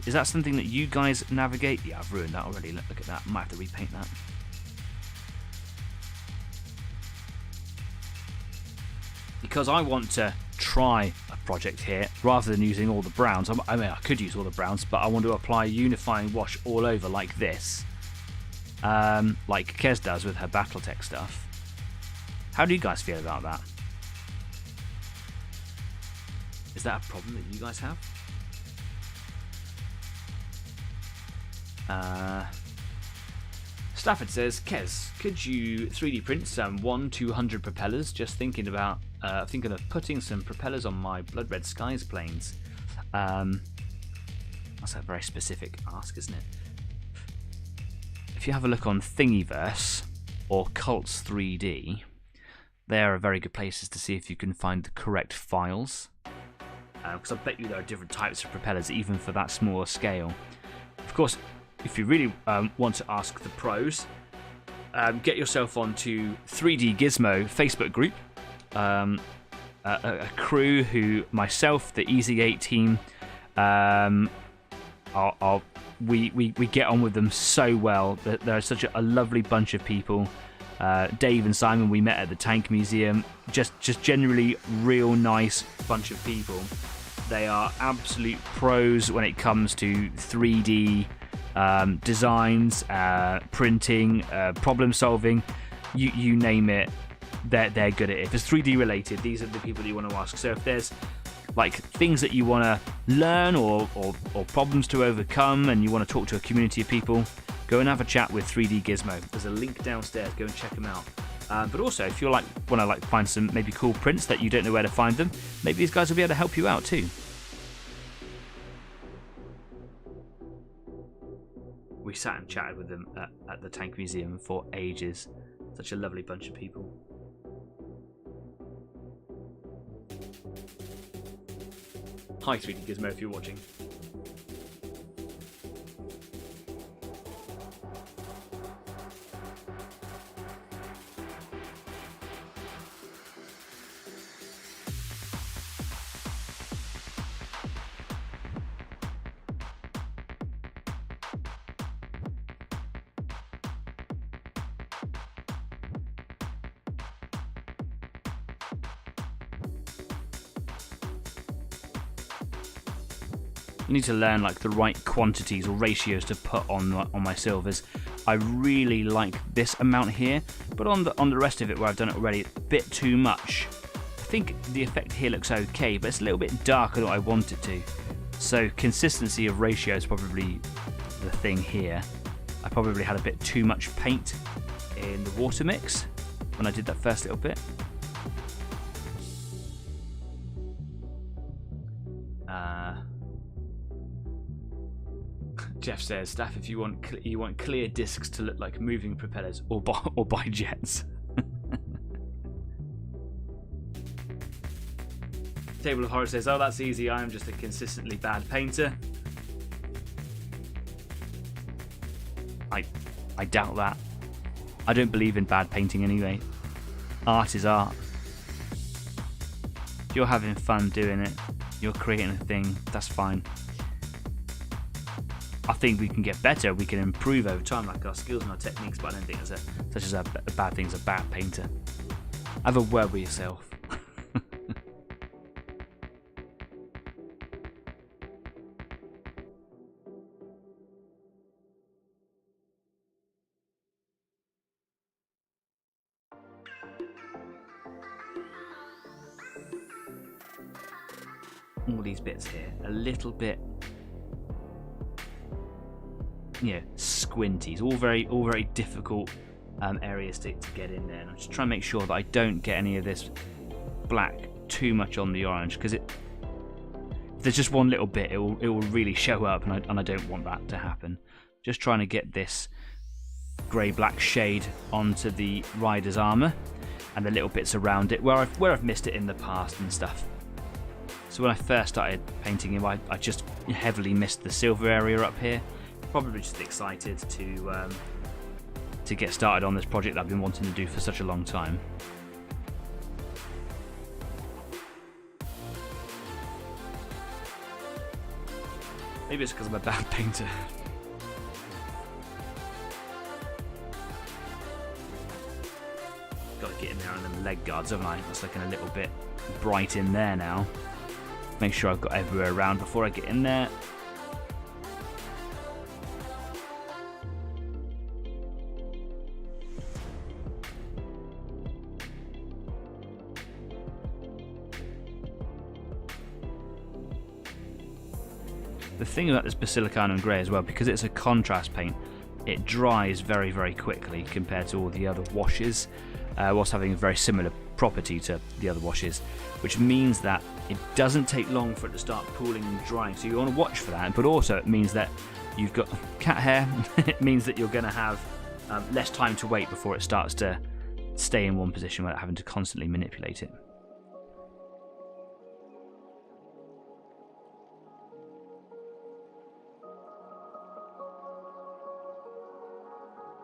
Is that something that you guys navigate? Yeah, I've ruined that already. Look at that. I might have to repaint that. Because I want to try a project here rather than using all the browns. I mean, I could use all the browns, but I want to apply a unifying wash all over like this. Like Kez does with her Battletech stuff. How do you guys feel about that? Is that a problem that you guys have? Stafford says, Kez, could you 3D print some 1/200 propellers? Just thinking of putting some propellers on my Blood Red Skies planes. That's a very specific ask, isn't it? If you have a look on Thingiverse or Cults 3D, they are very good places to see if you can find the correct files. Because I bet you there are different types of propellers, even for that smaller scale. Of course, if you really want to ask the pros, get yourself onto 3D Gizmo Facebook group. A crew who myself, the Easy 8 team, we get on with them so well. They're such a lovely bunch of people. Dave and Simon we met at the Tank Museum. Just generally real nice bunch of people. They are absolute pros when it comes to 3D designs, printing, problem solving. You name it, they're good at it. If it's 3D related, these are the people that you want to ask. So if there's like things that you want to learn or problems to overcome, and you want to talk to a community of people, go and have a chat with 3D Gizmo. There's a link downstairs. Go and check them out. But also, if you want to find some maybe cool prints that you don't know where to find them, maybe these guys will be able to help you out too. We sat and chatted with them at the Tank Museum for ages. Such a lovely bunch of people. Hi 3D Gizmo if you're watching. I need to learn like the right quantities or ratios to put on my silvers. I really like this amount here, but on the rest of it where I've done it already, it's a bit too much. I think the effect here looks okay, but it's a little bit darker than I want it to. So consistency of ratio is probably the thing here. I probably had a bit too much paint in the water mix when I did that first little bit. Jeff says, "Staff, if you want clear discs to look like moving propellers, or buy jets." Table of Horror says, "Oh, that's easy. I am just a consistently bad painter." I doubt that. I don't believe in bad painting anyway. Art is art. If you're having fun doing it, you're creating a thing, that's fine. I think we can get better, we can improve over time, like our skills and our techniques, but I don't think it's such as a bad thing as a bad painter. Have a word with yourself. All these bits here, a little bit, squinties, all very difficult areas to get in there. And I'm just trying to make sure that I don't get any of this black too much on the orange, because if there's just one little bit, it will really show up, and I don't want that to happen. Just trying to get this grey-black shade onto the rider's armour and the little bits around it where I've missed it in the past and stuff. So when I first started painting him, I just heavily missed the silver area up here. Probably just excited to get started on this project that I've been wanting to do for such a long time. Maybe it's because I'm a bad painter. Got to get in there on them leg guards, haven't I? That's looking a little bit bright in there now. Make sure I've got everywhere around before I get in there. The thing about this Basilicanum Grey as well, because it's a contrast paint, it dries very, very quickly compared to all the other washes, whilst having a very similar property to the other washes, which means that it doesn't take long for it to start pooling and drying, so you want to watch for that. But also it means that you've got cat hair. It means that you're going to have less time to wait before it starts to stay in one position without having to constantly manipulate it.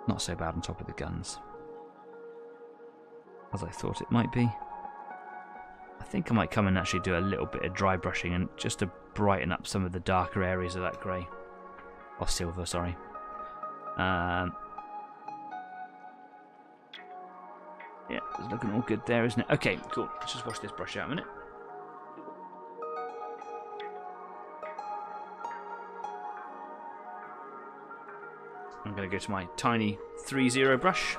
Not so bad on top of the guns as I thought it might be. I think I might come and actually do a little bit of dry brushing, and just to brighten up some of the darker areas of that grey. Or silver, sorry. Yeah, it's looking all good there, isn't it? Okay, cool. Let's just wash this brush out a minute. I'm going to go to my tiny 3-0 brush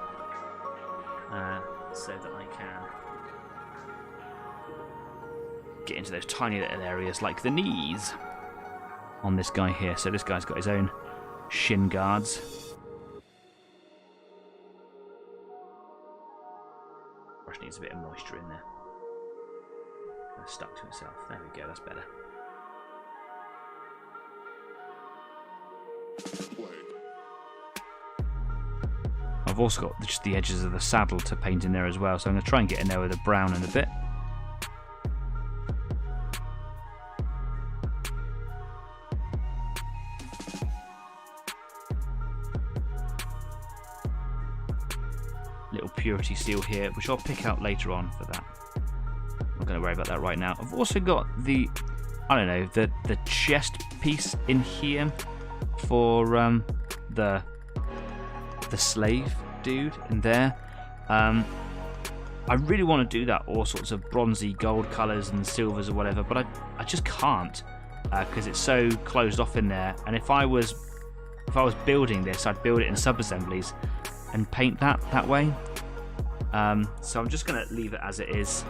so that I can get into those tiny little areas like the knees on this guy here. So this guy's got his own shin guards. Brush needs a bit of moisture in there. It's stuck to itself. There we go, that's better. I've also got just the edges of the saddle to paint in there as well, so I'm going to try and get in there with a brown in a bit. Little purity seal here, which I'll pick out later on for that. I'm not going to worry about that right now. I've also got the, I don't know, the chest piece in here for the slave dude in there. I really want to do that, all sorts of bronzy gold colours and silvers or whatever, but I just can't because it's so closed off in there. And if I was building this, I'd build it in sub-assemblies and paint that way. So I'm just going to leave it as it is.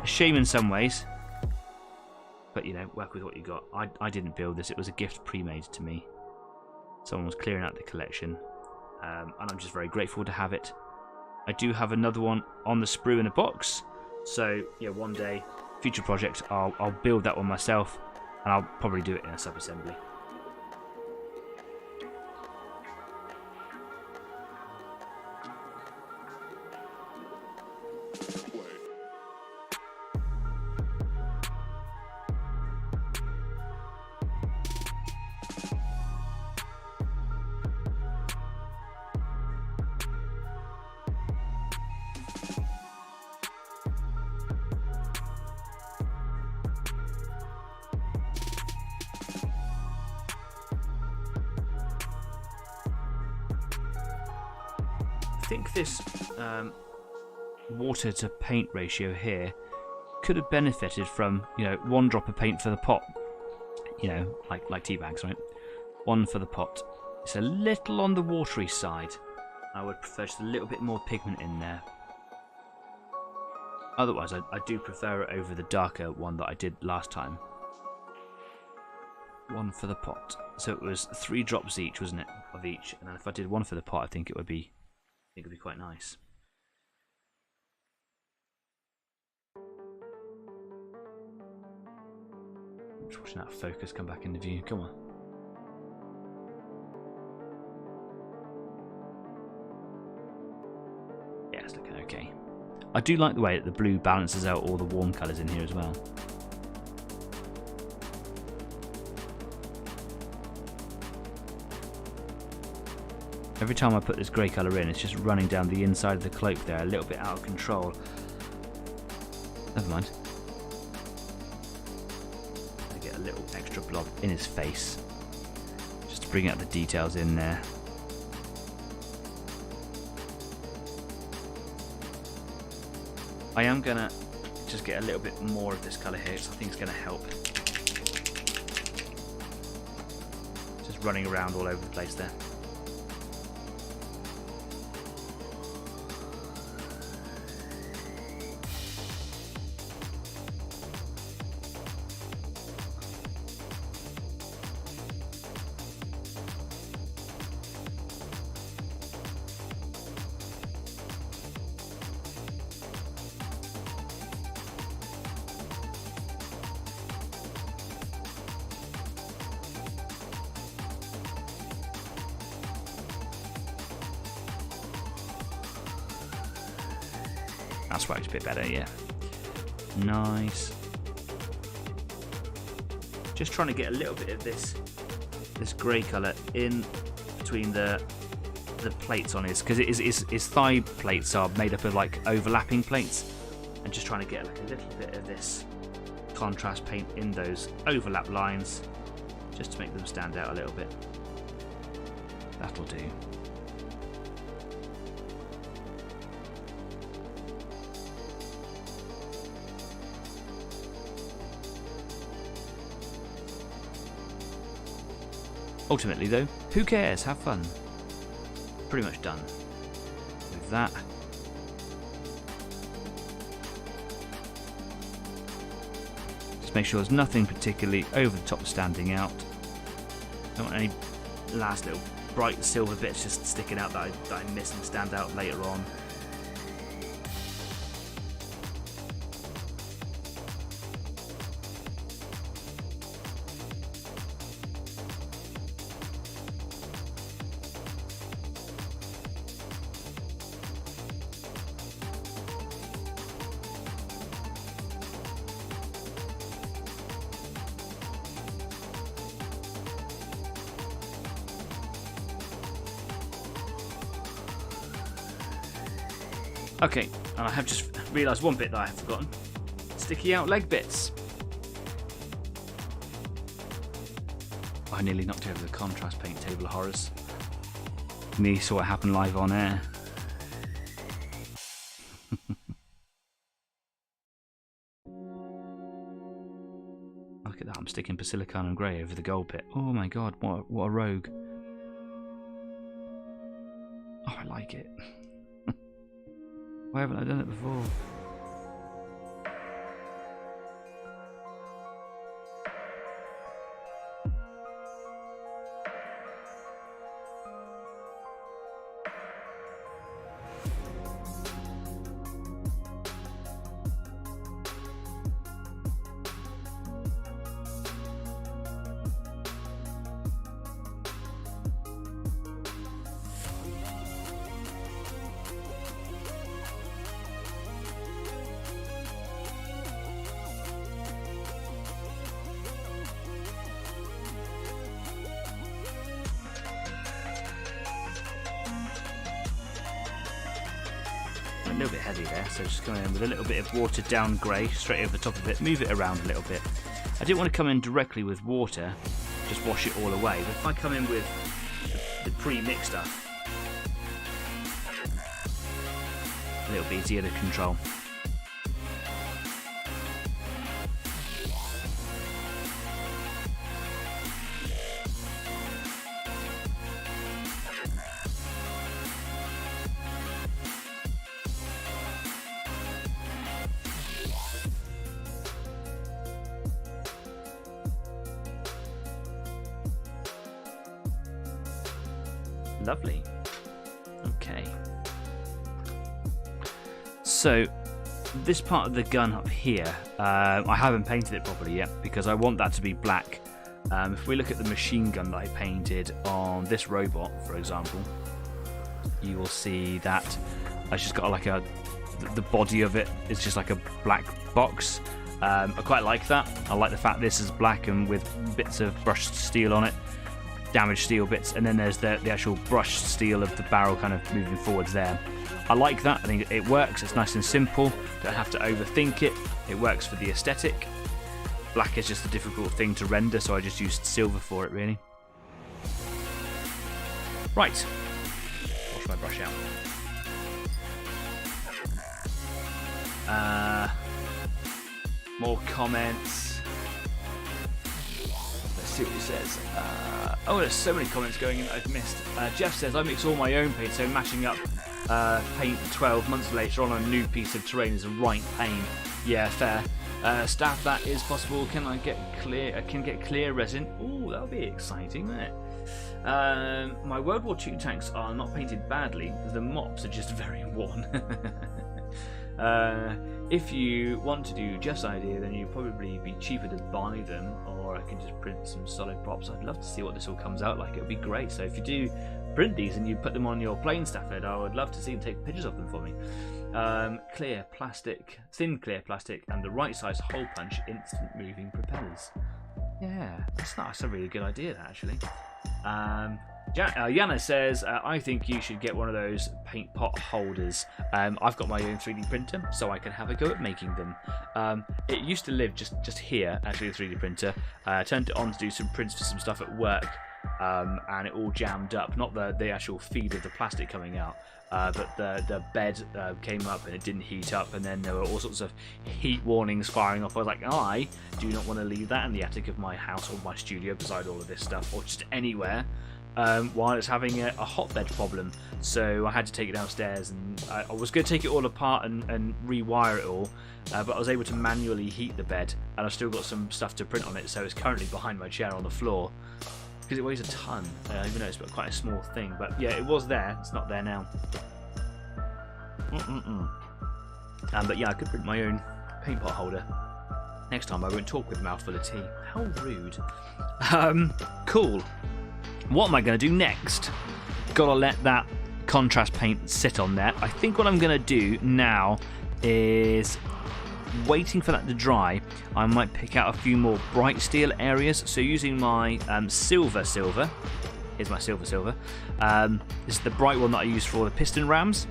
A shame in some ways, but you know, work with what you got. I didn't build this, it was a gift pre-made to me. Someone was clearing out the collection, and I'm just very grateful to have it. I do have another one on the sprue in a box, so yeah, one day, future project, I'll build that one myself, and I'll probably do it in a sub-assembly. I think this water to paint ratio here could have benefited from, you know, 1 drop of paint for the pot, you know, like tea bags, right? 1 for the pot. It's a little on the watery side. I would prefer just a little bit more pigment in there. Otherwise, I do prefer it over the darker one that I did last time. 1 for the pot. So it was 3 drops each, wasn't it, of each? And then if I did 1 for the pot, I think it would be quite nice. I'm just watching that focus come back into view. Come on. Yeah, it's looking okay. I do like the way that the blue balances out all the warm colours in here as well. Every time I put this grey colour in, it's just running down the inside of the cloak there, a little bit out of control. Never mind. I get a little extra blob in his face, just to bring out the details in there. I am going to just get a little bit more of this colour here, so I think it's going to help. Just running around all over the place there. That's worked a bit better, yeah. Nice. Just trying to get a little bit of this grey colour in between the plates on his, because his thigh plates are made up of like overlapping plates, and just trying to get like a little bit of this contrast paint in those overlap lines, just to make them stand out a little bit. That'll do. Ultimately though, who cares? Have fun. Pretty much done with that. Just make sure there's nothing particularly over the top standing out. Don't want any last little bright silver bits just sticking out that I miss and stand out later on. Okay, and I have just realised one bit that I have forgotten. Sticky out leg bits. I nearly knocked over the contrast paint table of horrors. Me saw what happened live on air. Look at that, I'm sticking Basilicon and grey over the gold bit. Oh my god, what a rogue. Oh, I like it. Why haven't I done it before? little bit heavy there, so just going in with a little bit of watered down grey straight over the top of it, move it around a little bit. I didn't want to come in directly with water, just wash it all away, but if I come in with the pre-mixed stuff, a little bit easier to control. Lovely. Okay. So, this part of the gun up here, I haven't painted it properly yet because I want that to be black. If we look at the machine gun that I painted on this robot, for example, you will see that I just got like the body of it is just like a black box. I quite like that. I like the fact this is black and with bits of brushed steel on it. Damaged steel bits, and then there's the actual brushed steel of the barrel kind of moving forwards there. I like that. I think it works. It's nice and simple. Don't have to overthink it. It works for the aesthetic. Black is just a difficult thing to render, so I just used silver for it, really. Right. Wash my brush out. More comments. See what he says. Oh, there's so many comments going in that I've missed. Jeff says, I mix all my own paint, so matching up paint 12 months later on a new piece of terrain is a right pain. Yeah, fair. Staff, that is possible. Can I get clear? I can get clear resin. Oh, that'll be exciting, won't it? My World War II tanks are not painted badly. The mops are just very worn. If you want to do Jeff's idea, then you'd probably be cheaper to buy them, or I can just print some solid props. I'd love to see what this all comes out like. It would be great. So if you do print these and you put them on your plain staff head, I would love to see them, take pictures of them for me. Clear plastic, thin clear plastic, and the right size hole punch instant moving propellers. Yeah, that's a really good idea, that, actually. Yana says, I think you should get one of those paint pot holders. I've got my own 3D printer, so I can have a go at making them. It used to live just here, actually, the 3D printer. I turned it on to do some prints for some stuff at work, and it all jammed up. Not the actual feed of the plastic coming out, but the bed came up and it didn't heat up, and then there were all sorts of heat warnings firing off. I was like, I do not want to leave that in the attic of my house or my studio beside all of this stuff, or just anywhere. While it's having a hotbed problem, so I had to take it downstairs, and I was going to take it all apart and rewire it all, but I was able to manually heat the bed, and I've still got some stuff to print on it, so it's currently behind my chair on the floor, because it weighs a ton, even though it's quite a small thing. But yeah, it was there, it's not there now. But yeah, I could print my own paint pot holder. Next time I won't talk with a mouthful of tea. How rude. Cool. What am I going to do next? Gotta let that contrast paint sit on there. I think what I'm going to do now is, waiting for that to dry, I might pick out a few more bright steel areas. So using my silver, here's my silver. This is the bright one that I use for the piston rams.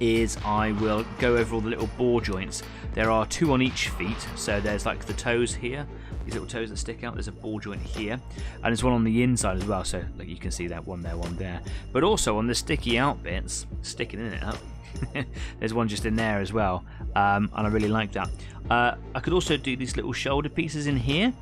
I will go over all the little bore joints. There are 2 on each feet, so there's like the toes here, these little toes that stick out. There's a bore joint here, and there's one on the inside as well, so like you can see that one there. But also on the sticky out bits, sticking in it up, there's one just in there as well, and I really like that. I could also do these little shoulder pieces in here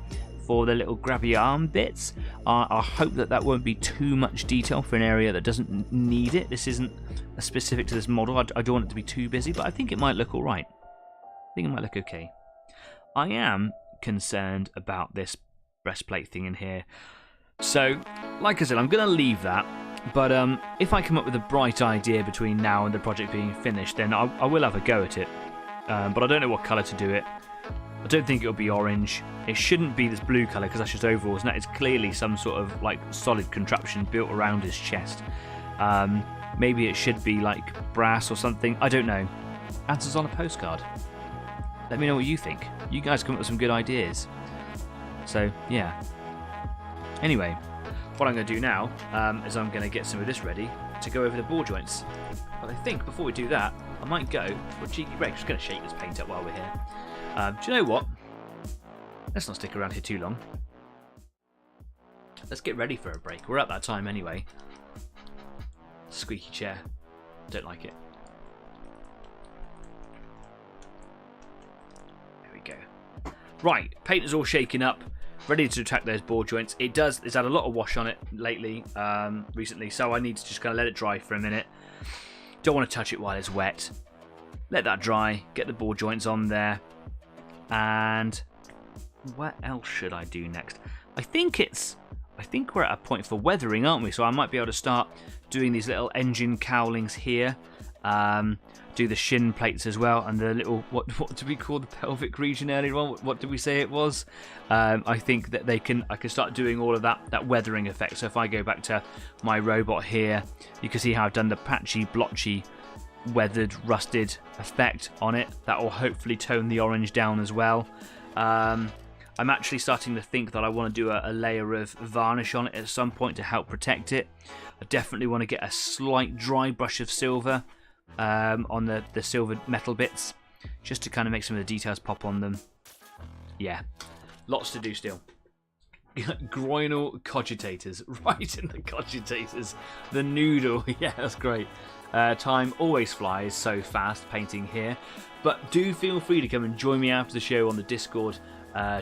for the little grabby arm bits. I hope that won't be too much detail for an area that doesn't need it. This isn't specific to this model. I don't want it to be too busy, but I think it might look alright. I think it might look okay. I am concerned about this breastplate thing in here. So, like I said, I'm going to leave that. But if I come up with a bright idea between now and the project being finished, then I will have a go at it. But I don't know what colour to do it. I don't think it'll be orange. It shouldn't be this blue colour because that's just overalls, and that is clearly some sort of like solid contraption built around his chest. Maybe it should be like brass or something. I don't know. Answers on a postcard. Let me know what you think. You guys come up with some good ideas. So, yeah. Anyway, what I'm going to do now is I'm going to get some of this ready to go over the ball joints. But I think before we do that, I might go for a cheeky break. I'm just going to shake this paint up while we're here. Do you know what? Let's not stick around here too long. Let's get ready for a break. We're at that time anyway. Squeaky chair. Don't like it. There we go. Right, paint is all shaken up, ready to attack those ball joints. It's had a lot of wash on it lately, recently, so I need to just kind of let it dry for a minute. Don't want to touch it while it's wet. Let that dry, get the ball joints on there. And what else should I do next? I think we're at a point for weathering, aren't we? So I might be able to start doing these little engine cowlings here. Do the shin plates as well, and the little, what did we call the pelvic region earlier on? What did we say it was? I think that I can start doing all of that weathering effect. So if I go back to my robot here, you can see how I've done the patchy, blotchy, weathered, rusted effect on it. That will hopefully tone the orange down as well. I'm actually starting to think that I want to do a layer of varnish on it at some point to help protect it. I definitely want to get a slight dry brush of silver on the silver metal bits, just to kind of make some of the details pop on them. Yeah, lots to do still. Groinal cogitators, right in the cogitators. The noodle, yeah, that's great. Time always flies so fast painting here, but do feel free to come and join me after the show on the Discord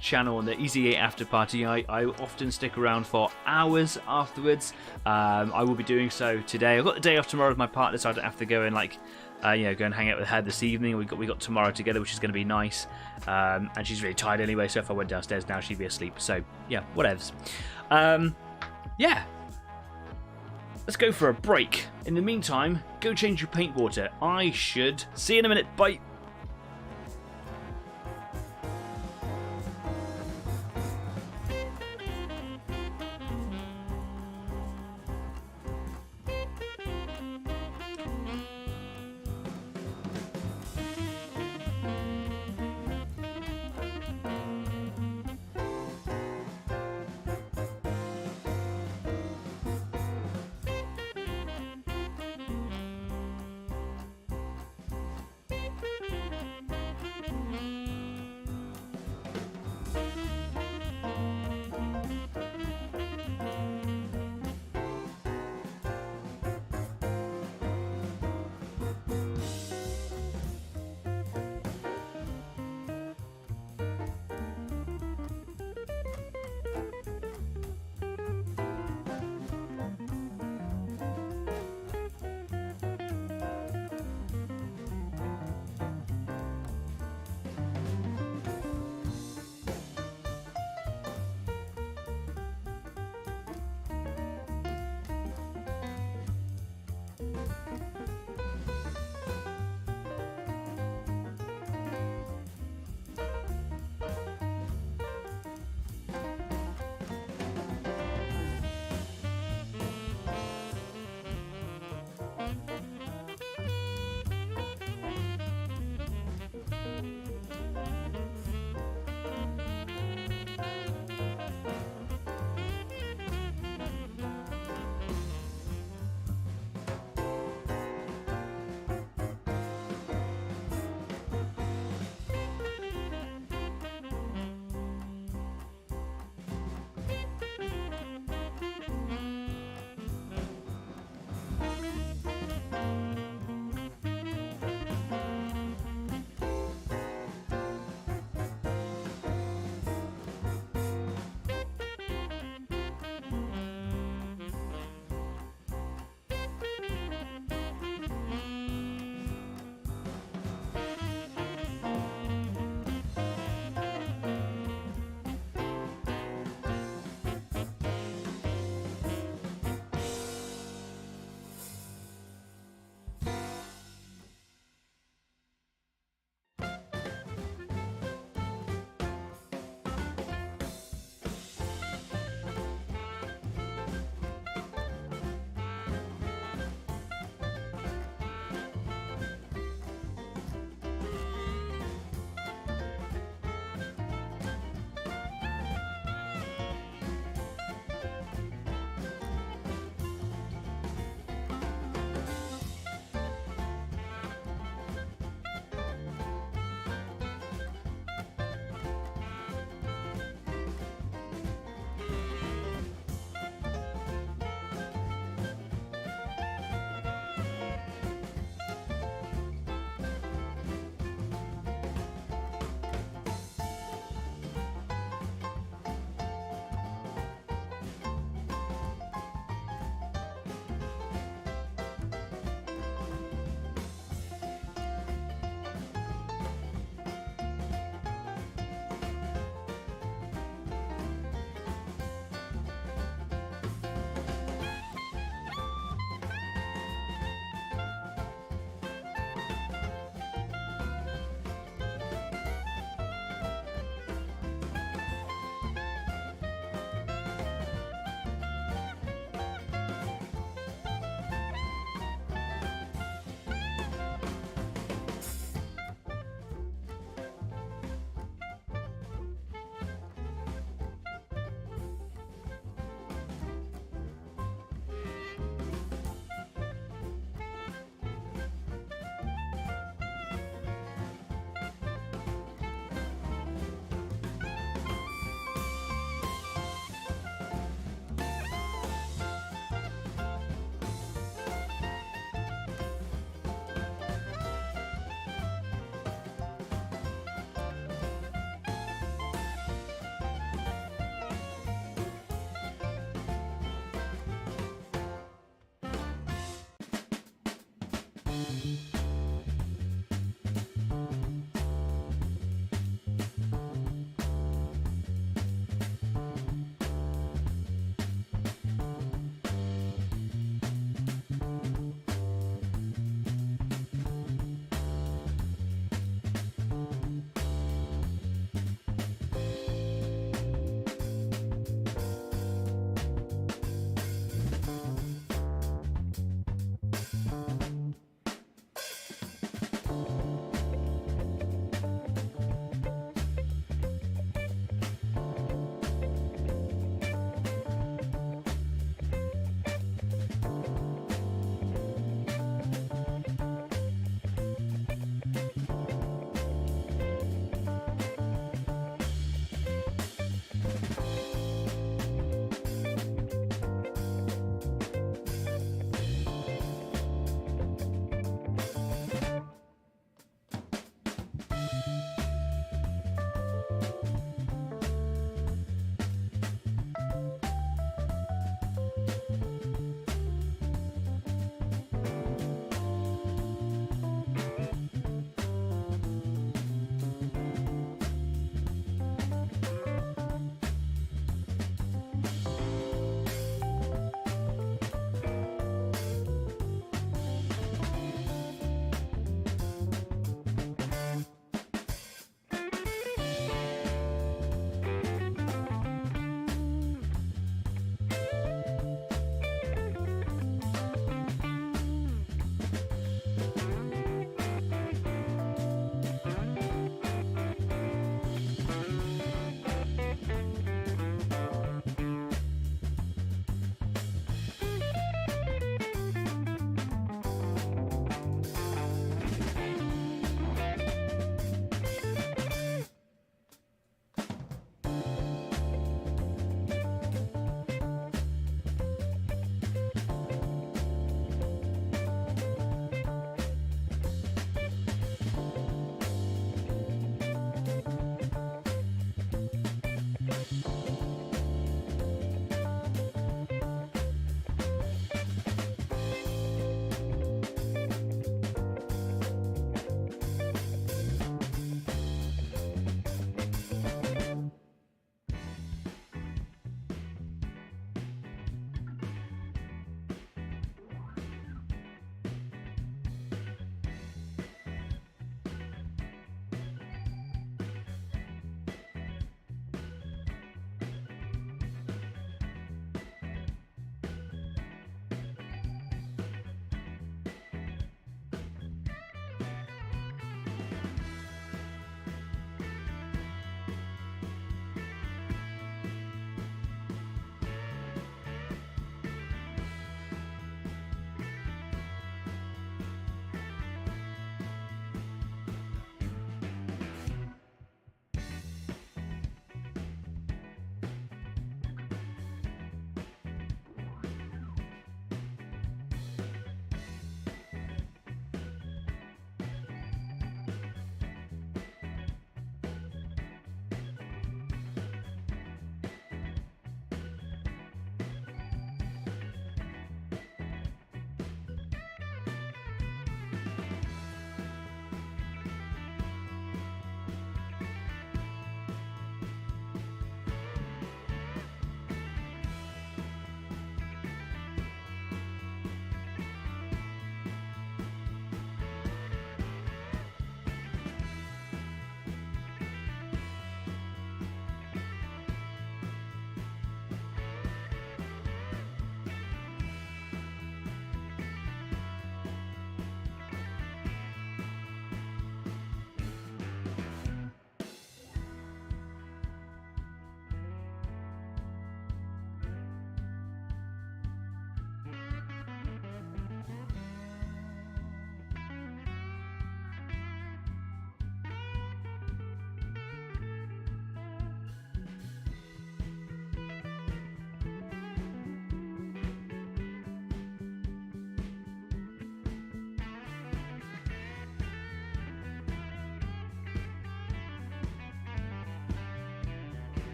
channel on the Easy 8 after party. I often stick around for hours afterwards. I will be doing so today. I've got the day off tomorrow with my partner, so I don't have to go and go and hang out with her this evening. We got tomorrow together, which is going to be nice. And she's really tired anyway, so if I went downstairs now, she'd be asleep. So yeah, whatevs. Yeah. Let's go for a break. In the meantime, go change your paint water. I should see you in a minute. Bye.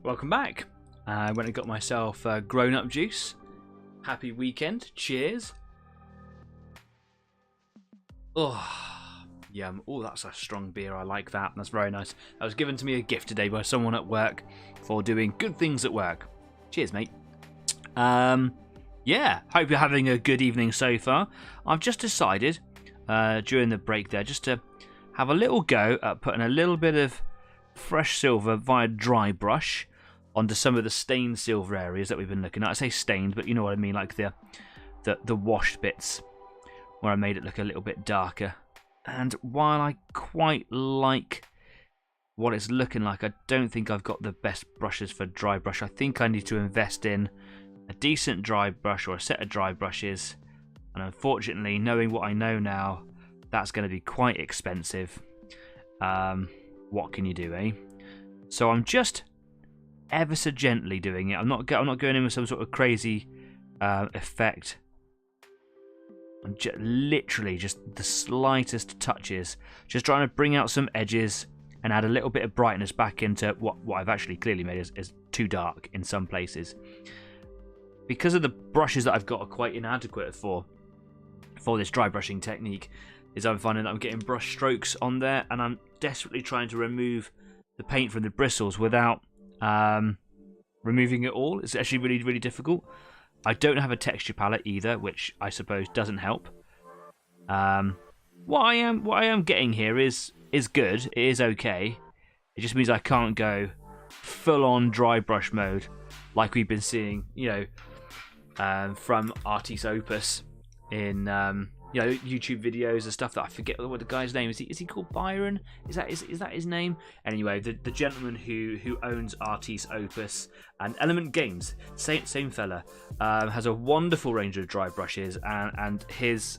Welcome back. I went and got myself grown-up juice. Happy weekend. Cheers. Oh, yum. Oh, that's a strong beer. I like that. That's very nice. That was given to me a gift today by someone at work for doing good things at work. Cheers, mate. Yeah, hope you're having a good evening so far. I've just decided during the break there just to have a little go at putting a little bit of fresh silver via dry brush onto some of the stained silver areas that we've been looking at. I say stained, but you know what I mean, like the washed bits where I made it look a little bit darker. And while I quite like what it's looking like, I don't think I've got the best brushes for dry brush. I think I need to invest in a decent dry brush or a set of dry brushes, and unfortunately, knowing what I know now, that's going to be quite expensive. What can you do, eh? So I'm just ever so gently doing it. I'm not going in with some sort of crazy effect. I'm literally just the slightest touches, just trying to bring out some edges and add a little bit of brightness back into what I've actually clearly made is too dark in some places. Because of the brushes that I've got are quite inadequate for this dry brushing technique, is I'm finding that I'm getting brush strokes on there, and I'm desperately trying to remove the paint from the bristles without removing it all. It's actually really, really difficult. I don't have a texture palette either, which I suppose doesn't help. What I am getting here is good. It is okay. It just means I can't go full on dry brush mode like we've been seeing, you know, from Artist Opus in you know, YouTube videos and stuff that I forget what the guy's name is. Is he called Byron? Is that his name? Anyway, the gentleman who owns Artist Opus and Element Games, same fella, has a wonderful range of dry brushes, and his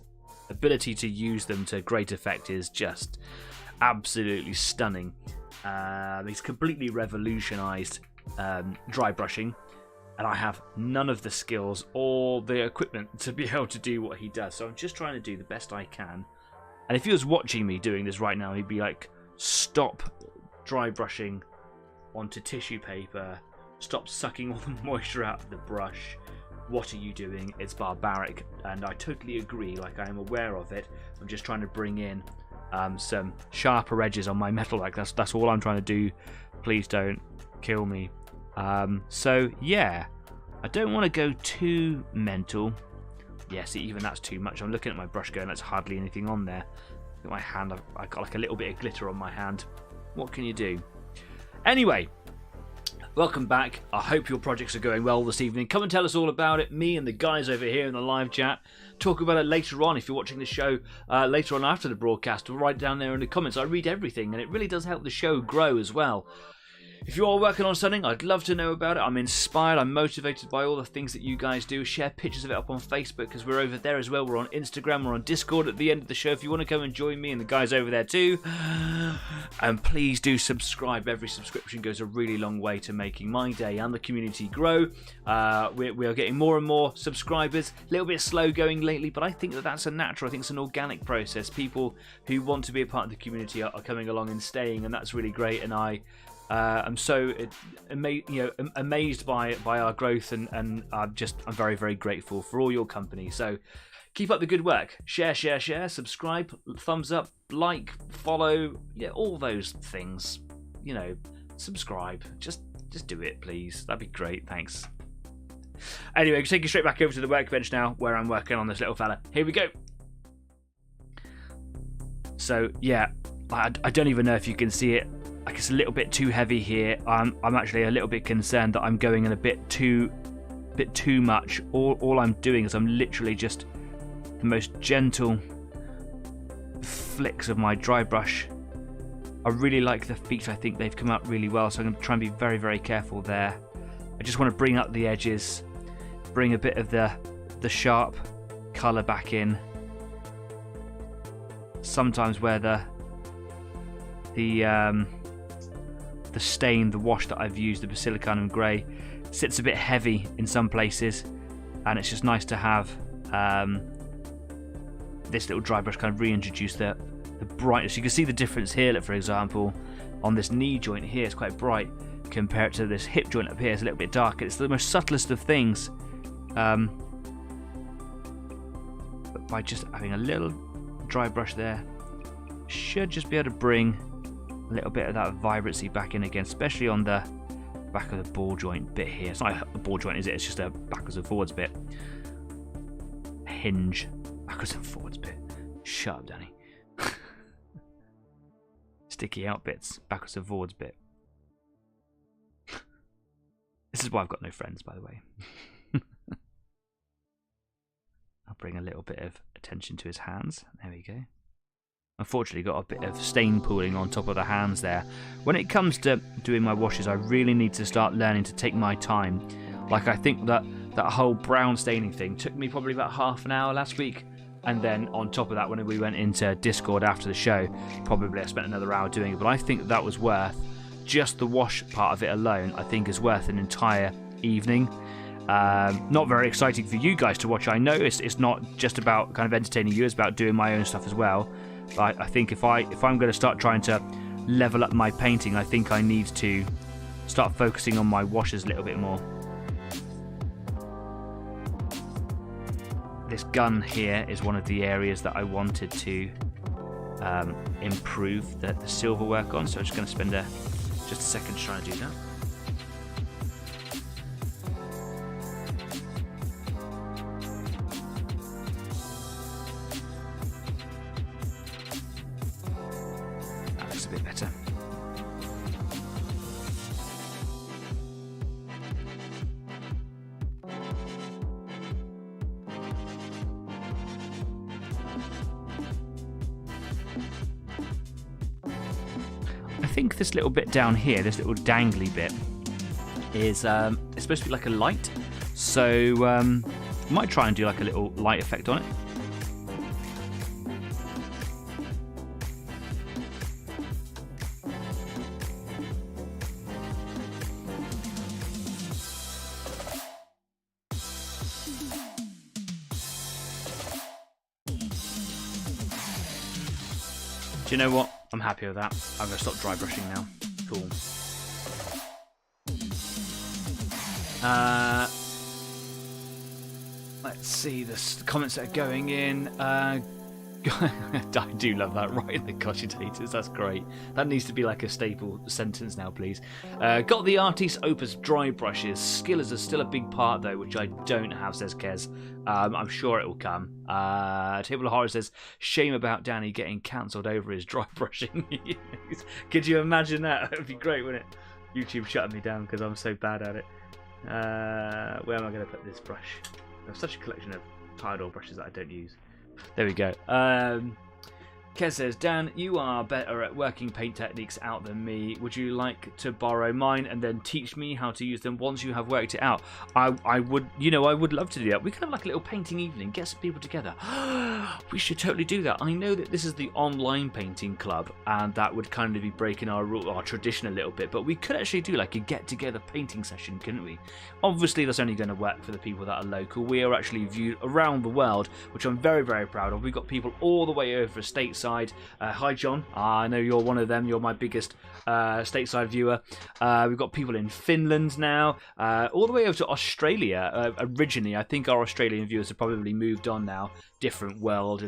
ability to use them to great effect is just absolutely stunning. He's completely revolutionised dry brushing, and I have none of the skills or the equipment to be able to do what he does. So I'm just trying to do the best I can. And if he was watching me doing this right now, he'd be like, stop dry brushing onto tissue paper. Stop sucking all the moisture out of the brush. What are you doing? It's barbaric. And I totally agree. Like, I am aware of it. I'm just trying to bring in some sharper edges on my metal. Like, that's all I'm trying to do. Please don't kill me. So yeah, I don't want to go too mental. Yes, even that's too much. I'm looking at my brush going, that's hardly anything on there. Look at my hand, I've got like a little bit of glitter on my hand. What can you do? Anyway, welcome back. I hope your projects are going well this evening. Come and tell us all about it. Me and the guys over here in the live chat talk about it later on. If you're watching the show later on after the broadcast, write it down there in the comments. I read everything, and it really does help the show grow as well. If you are working on something, I'd love to know about it. I'm inspired, I'm motivated by all the things that you guys do. Share pictures of it up on Facebook, because we're over there as well. We're on Instagram, we're on Discord at the end of the show if you want to come and join me and the guys over there too. And please do subscribe. Every subscription goes a really long way to making my day and the community grow. We are getting more and more subscribers. A little bit slow going lately, but I think that's a natural, I think it's an organic process. People who want to be a part of the community are coming along and staying, and that's really great. And I'm so amazed by our growth, and I'm very, very grateful for all your company. So keep up the good work. Share, subscribe, thumbs up, like, follow, yeah, all those things. You know, subscribe. Just do it, please. That'd be great. Thanks. Anyway, take you straight back over to the workbench now, where I'm working on this little fella. Here we go. So yeah, I don't even know if you can see it. Like, it's a little bit too heavy here. I'm actually a little bit concerned that I'm going in a bit too much. All I'm doing is I'm literally just the most gentle flicks of my dry brush. I really like the feet. I think they've come out really well, so I'm going to try and be very, very careful there. I just want to bring up the edges, bring a bit of the sharp colour back in. Sometimes where the stain, the wash that I've used, the Basilicum grey, sits a bit heavy in some places, and it's just nice to have this little dry brush kind of reintroduce the the brightness. You can see the difference here, look, for example, on this knee joint here, it's quite bright compared to this hip joint up here. It's a little bit darker. It's the most subtlest of things. But by just having a little dry brush there, should just be able to bring a little bit of that vibrancy back in again, especially on the back of the ball joint bit here. It's not a ball joint, is it? It's just a backwards and forwards bit. Hinge. Backwards and forwards bit. Shut up, Danny. Sticky out bits. Backwards and forwards bit. This is why I've got no friends, by the way. I'll bring a little bit of attention to his hands. There we go. Unfortunately, got a bit of stain pooling on top of the hands there. When it comes to doing my washes, I really need to start learning to take my time. Like, I think that whole brown staining thing took me probably about half an hour last week. And then on top of that, when we went into Discord after the show, probably I spent another hour doing it. But I think that was worth, just the wash part of it alone, I think is worth an entire evening. Not very exciting for you guys to watch, I know. It's not just about kind of entertaining you, it's about doing my own stuff as well. But I think if I'm going to start trying to level up my painting, I think I need to start focusing on my washes a little bit more. This gun here is one of the areas that I wanted to improve the silver work on, so I'm just going to spend just a second trying to do that. That looks a bit better. I think this little bit down here, this little dangly bit, is it's supposed to be like a light. So I might try and do like a little light effect on it. Do you know what? I'm happy with that. I'm going to stop dry brushing now. Cool. Let's see the comments that are going in. I do love that, right in the cogitators. That's great. That needs to be like a staple sentence now, please. Got the Artis Opus dry brushes. Skill is still a big part, though, which I don't have, says Kez. I'm sure it will come. Table of Horror says, shame about Danny getting cancelled over his dry brushing. Could you imagine that? That would be great, wouldn't it? YouTube shutting me down because I'm so bad at it. Where am I going to put this brush? I have such a collection of tired oil brushes that I don't use. There we go. Kez says, Dan, you are better at working paint techniques out than me. Would you like to borrow mine and then teach me how to use them once you have worked it out? I would, I would love to do that. We could have like a little painting evening, get some people together. We should totally do that. I know that this is the online painting club, and that would kind of be breaking our tradition a little bit, but we could actually do like a get-together painting session, couldn't we? Obviously, that's only going to work for the people that are local. We are actually viewed around the world, which I'm very, very proud of. We've got people all the way over stateside. Hi John, I know you're one of them. You're my biggest stateside viewer. We've got people in Finland now, all the way over to Australia. Originally, I think our Australian viewers have probably moved on now. Different world,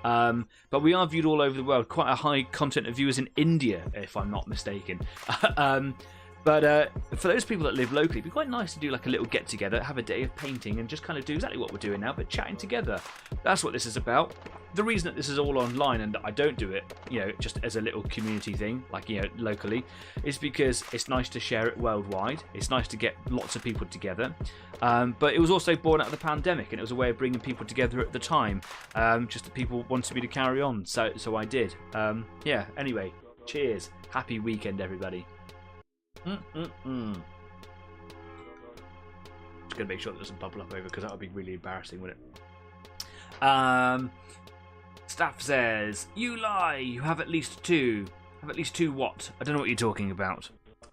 but we are viewed all over the world. Quite a high content of viewers in India, if I'm not mistaken. But for those people that live locally, it'd be quite nice to do like a little get together, have a day of painting, and just kind of do exactly what we're doing now, but chatting together. That's what this is about. The reason that this is all online and that I don't do it, just as a little community thing, like, locally, is because it's nice to share it worldwide. It's nice to get lots of people together. But it was also born out of the pandemic, and it was a way of bringing people together at the time. Just that people wanted me to carry on, so I did. Anyway, cheers. Happy weekend, everybody. Just going to make sure that doesn't bubble up over, because that would be really embarrassing, wouldn't it? Staff says, you lie, you have at least two. Have at least two what? I don't know what you're talking about.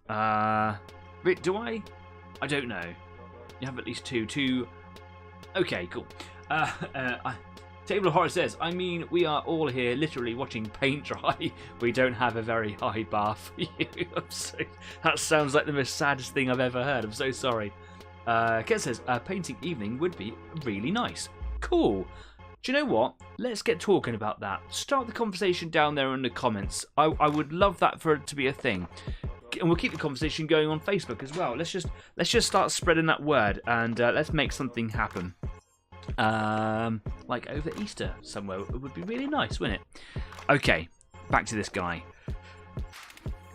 Do I? I don't know. You have at least two. Okay, cool. Table of Horror says, I mean, we are all here literally watching paint dry. We don't have a very high bar for you. That sounds like the most saddest thing I've ever heard. I'm so sorry. Ket says, a painting evening would be really nice. Cool. Do you know what? Let's get talking about that. Start the conversation down there in the comments. I would love that for it to be a thing. And we'll keep the conversation going on Facebook as well. Let's just start spreading that word, and let's make something happen. Like over Easter somewhere. It would be really nice, wouldn't it? Okay, back to this guy.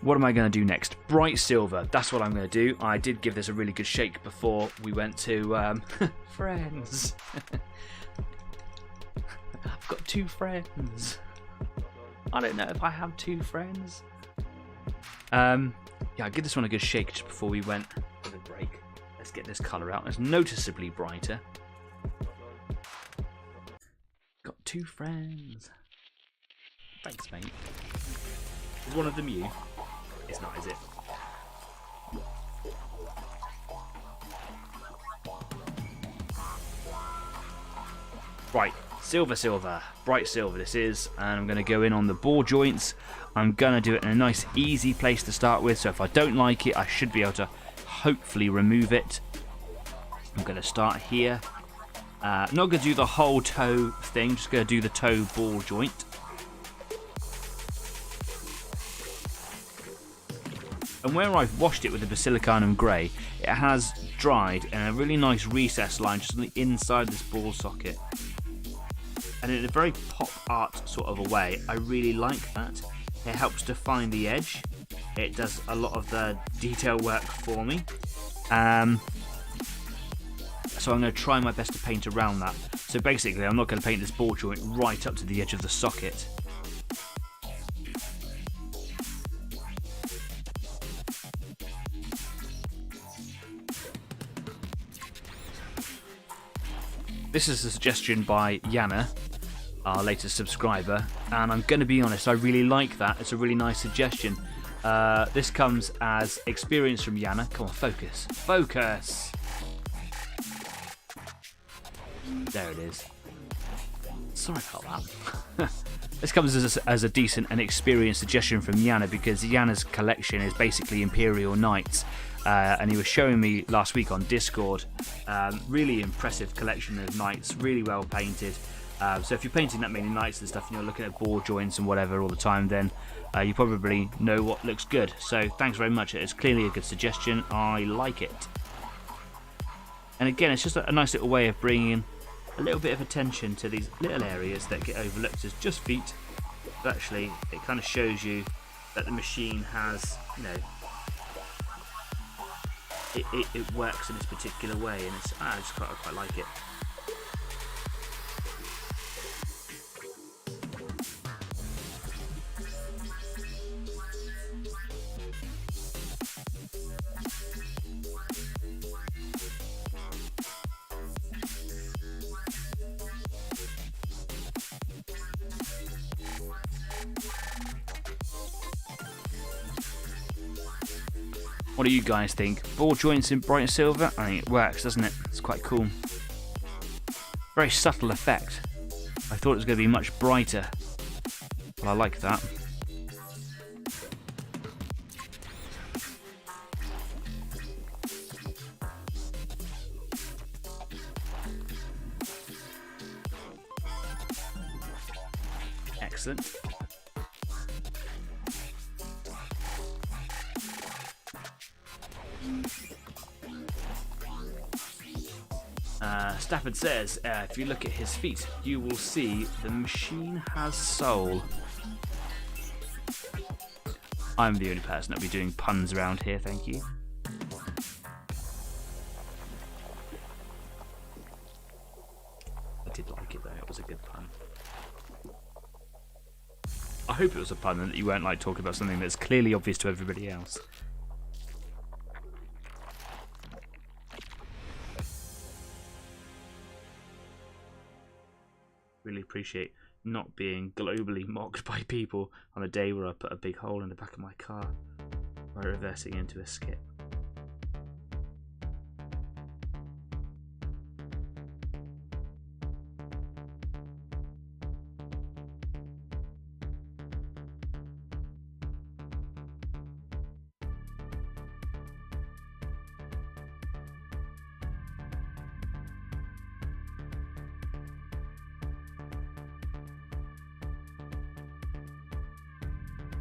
What am I going to do next? Bright silver. That's what I'm going to do. I did give this a really good shake before we went to friends. I've got 2 friends. I don't know if I have 2 friends. Yeah, I give this one a good shake just before we went for the break. Let's get this colour out. It's noticeably brighter. Got 2 friends. Thanks, mate. Is one of them you? It's not, is it? Right, silver, bright silver this is, and I'm going to go in on the ball joints. I'm going to do it in a nice easy place to start with, so if I don't like it I should be able to hopefully remove it. I'm going to start here. Not going to do the whole toe thing, just going to do the toe ball joint. And where I've washed it with the basilicanum grey, it has dried in a really nice recess line just on the inside of this ball socket. And in a very pop art sort of a way, I really like that. It helps define the edge. It does a lot of the detail work for me. So I'm going to try my best to paint around that. So basically, I'm not going to paint this ball joint right up to the edge of the socket. This is a suggestion by Yana, our latest subscriber, and I'm going to be honest, I really like that. It's a really nice suggestion. This comes as experience from Yana. Come on, focus. Focus! There it is. Sorry about that. This comes as a decent and experienced suggestion from Yana, because Yana's collection is basically Imperial Knights. And he was showing me last week on Discord. Really impressive collection of knights, really well painted. So if you're painting that many knights and stuff and you're looking at ball joints and whatever all the time, then you probably know what looks good. So thanks very much. It's clearly a good suggestion. I like it. And again, it's just a nice little way of bringing a little bit of attention to these little areas that get overlooked as just feet. But actually, it kind of shows you that the machine has, you know, it works in this particular way, and it's I quite like it. What do you guys think? Ball joints in bright silver? I think it works, doesn't it? It's quite cool. Very subtle effect. I thought it was going to be much brighter, but I like that. Excellent. Stafford says, if you look at his feet, you will see the machine has soul. I'm the only person that'll be doing puns around here, thank you. I did like it though, it was a good pun. I hope it was a pun and that you weren't like talking about something that's clearly obvious to everybody else. Really appreciate not being globally mocked by people on a day where I put a big hole in the back of my car by reversing into a skip.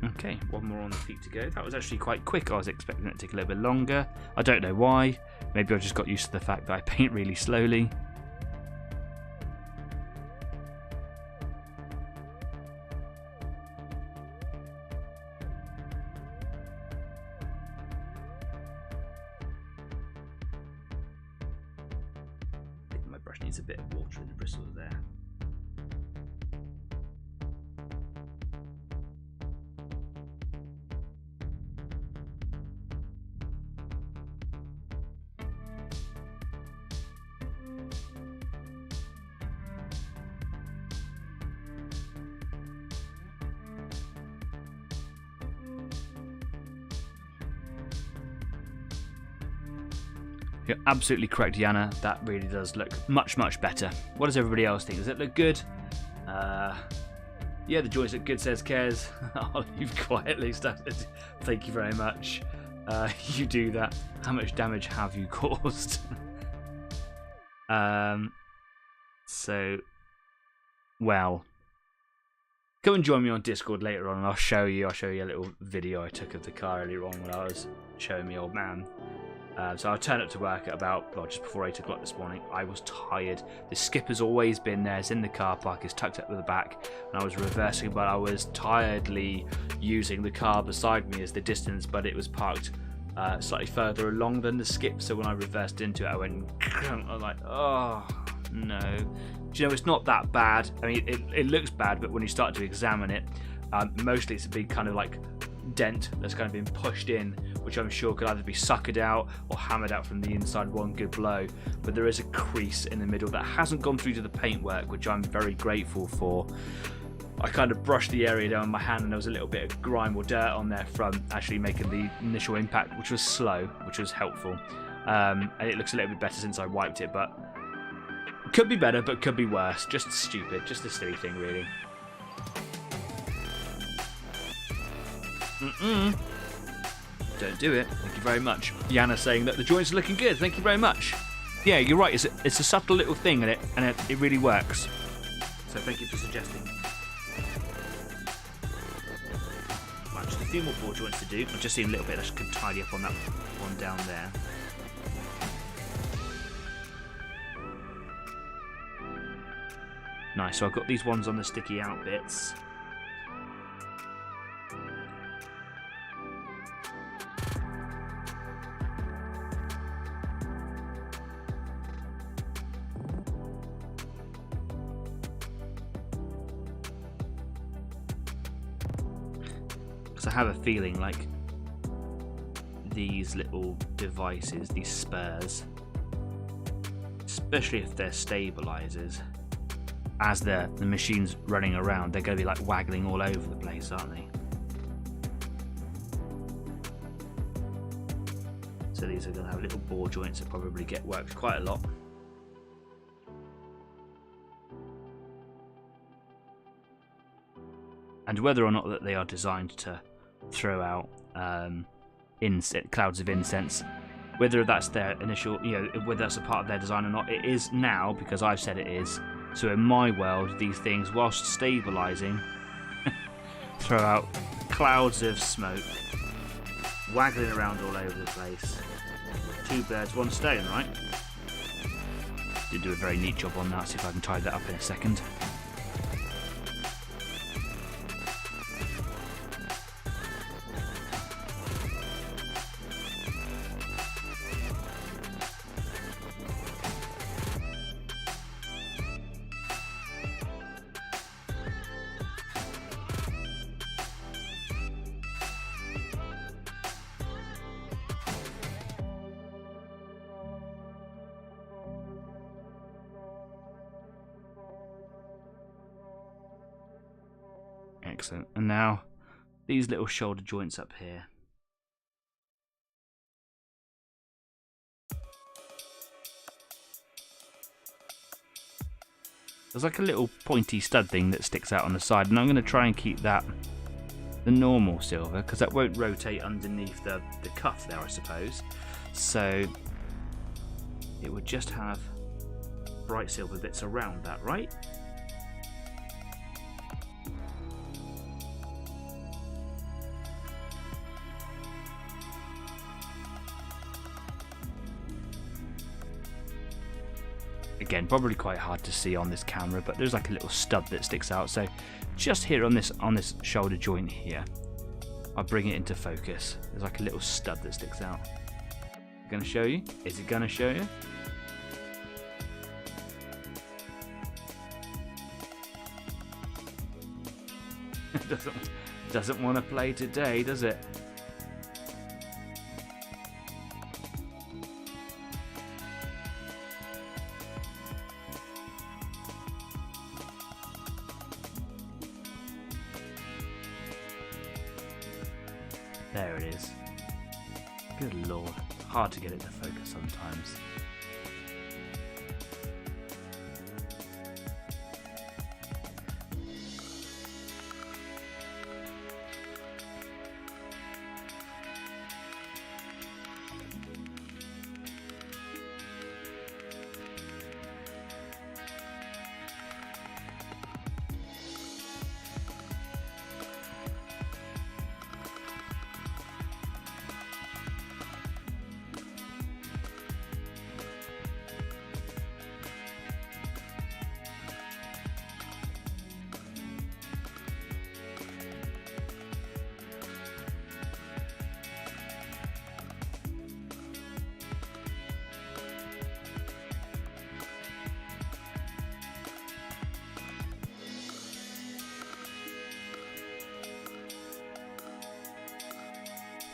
Okay, one more on the feet to go. That was actually quite quick. I was expecting it to take a little bit longer. I don't know why. Maybe I just got used to the fact that I paint really slowly. I think my brush needs a bit of water in the bristles there. You're absolutely correct, Yana. That really does look much, much better. What does everybody else think? Does it look good? Yeah, the joints look good, says Kez. I'll leave quietly. Thank you very much. You do that. How much damage have you caused? So, well, come and join me on Discord later on, and I'll show you a little video I took of the car earlier on when I was showing me old man. So I turned up to work at about, well, just before 8 o'clock this morning. I was tired. The skip has always been there. It's in the car park. It's tucked up at the back. And I was reversing, but I was tiredly using the car beside me as the distance, but it was parked slightly further along than the skip. So when I reversed into it, I went, I was like, oh, no. Do you know, it's not that bad. I mean, it looks bad, but when you start to examine it, mostly it's a big kind of like dent that's kind of been pushed in, which I'm sure could either be suckered out or hammered out from the inside one good blow. But there is a crease in the middle that hasn't gone through to the paintwork, which I'm very grateful for. I kind of brushed the area down with my hand, and there was a little bit of grime or dirt on there from actually making the initial impact, which was slow, which was helpful. And it looks a little bit better since I wiped it, but could be better, but could be worse. Just stupid, just a silly thing, really. Don't do it. Thank you very much. Yana saying that the joints are looking good. Thank you very much. Yeah, you're right. It's a subtle little thing, and it really works. So thank you for suggesting. Right, just a few more ball joints to do. I've just seen a little bit. I just could tidy up on that one down there. Nice. So I've got these ones on the sticky out bits. I have a feeling like these little devices, these spurs, especially if they're stabilizers, as the machine's running around, they're going to be like waggling all over the place, aren't they? So these are going to have little ball joints that probably get worked quite a lot. And whether or not that they are designed to throw out clouds of incense, whether that's their initial, whether that's a part of their design or not, it is now, because I've said it is. So in my world, these things, whilst stabilizing, throw out clouds of smoke, waggling around all over the place. Two birds, one stone, right? Did do a very neat job on that. See if I can tie that up in a second. Excellent. And now these little shoulder joints up here. There's like a little pointy stud thing that sticks out on the side, and I'm going to try and keep that the normal silver, because that won't rotate underneath the cuff there, I suppose. So it would just have bright silver bits around that, right? Again, probably quite hard to see on this camera, but there's like a little stub that sticks out. So just here on this shoulder joint here, I'll bring it into focus. There's like a little stub that sticks out. Going to show you? Is it going to show you? doesn't want to play today, does it? There it is. Good lord. Hard to get it to focus sometimes.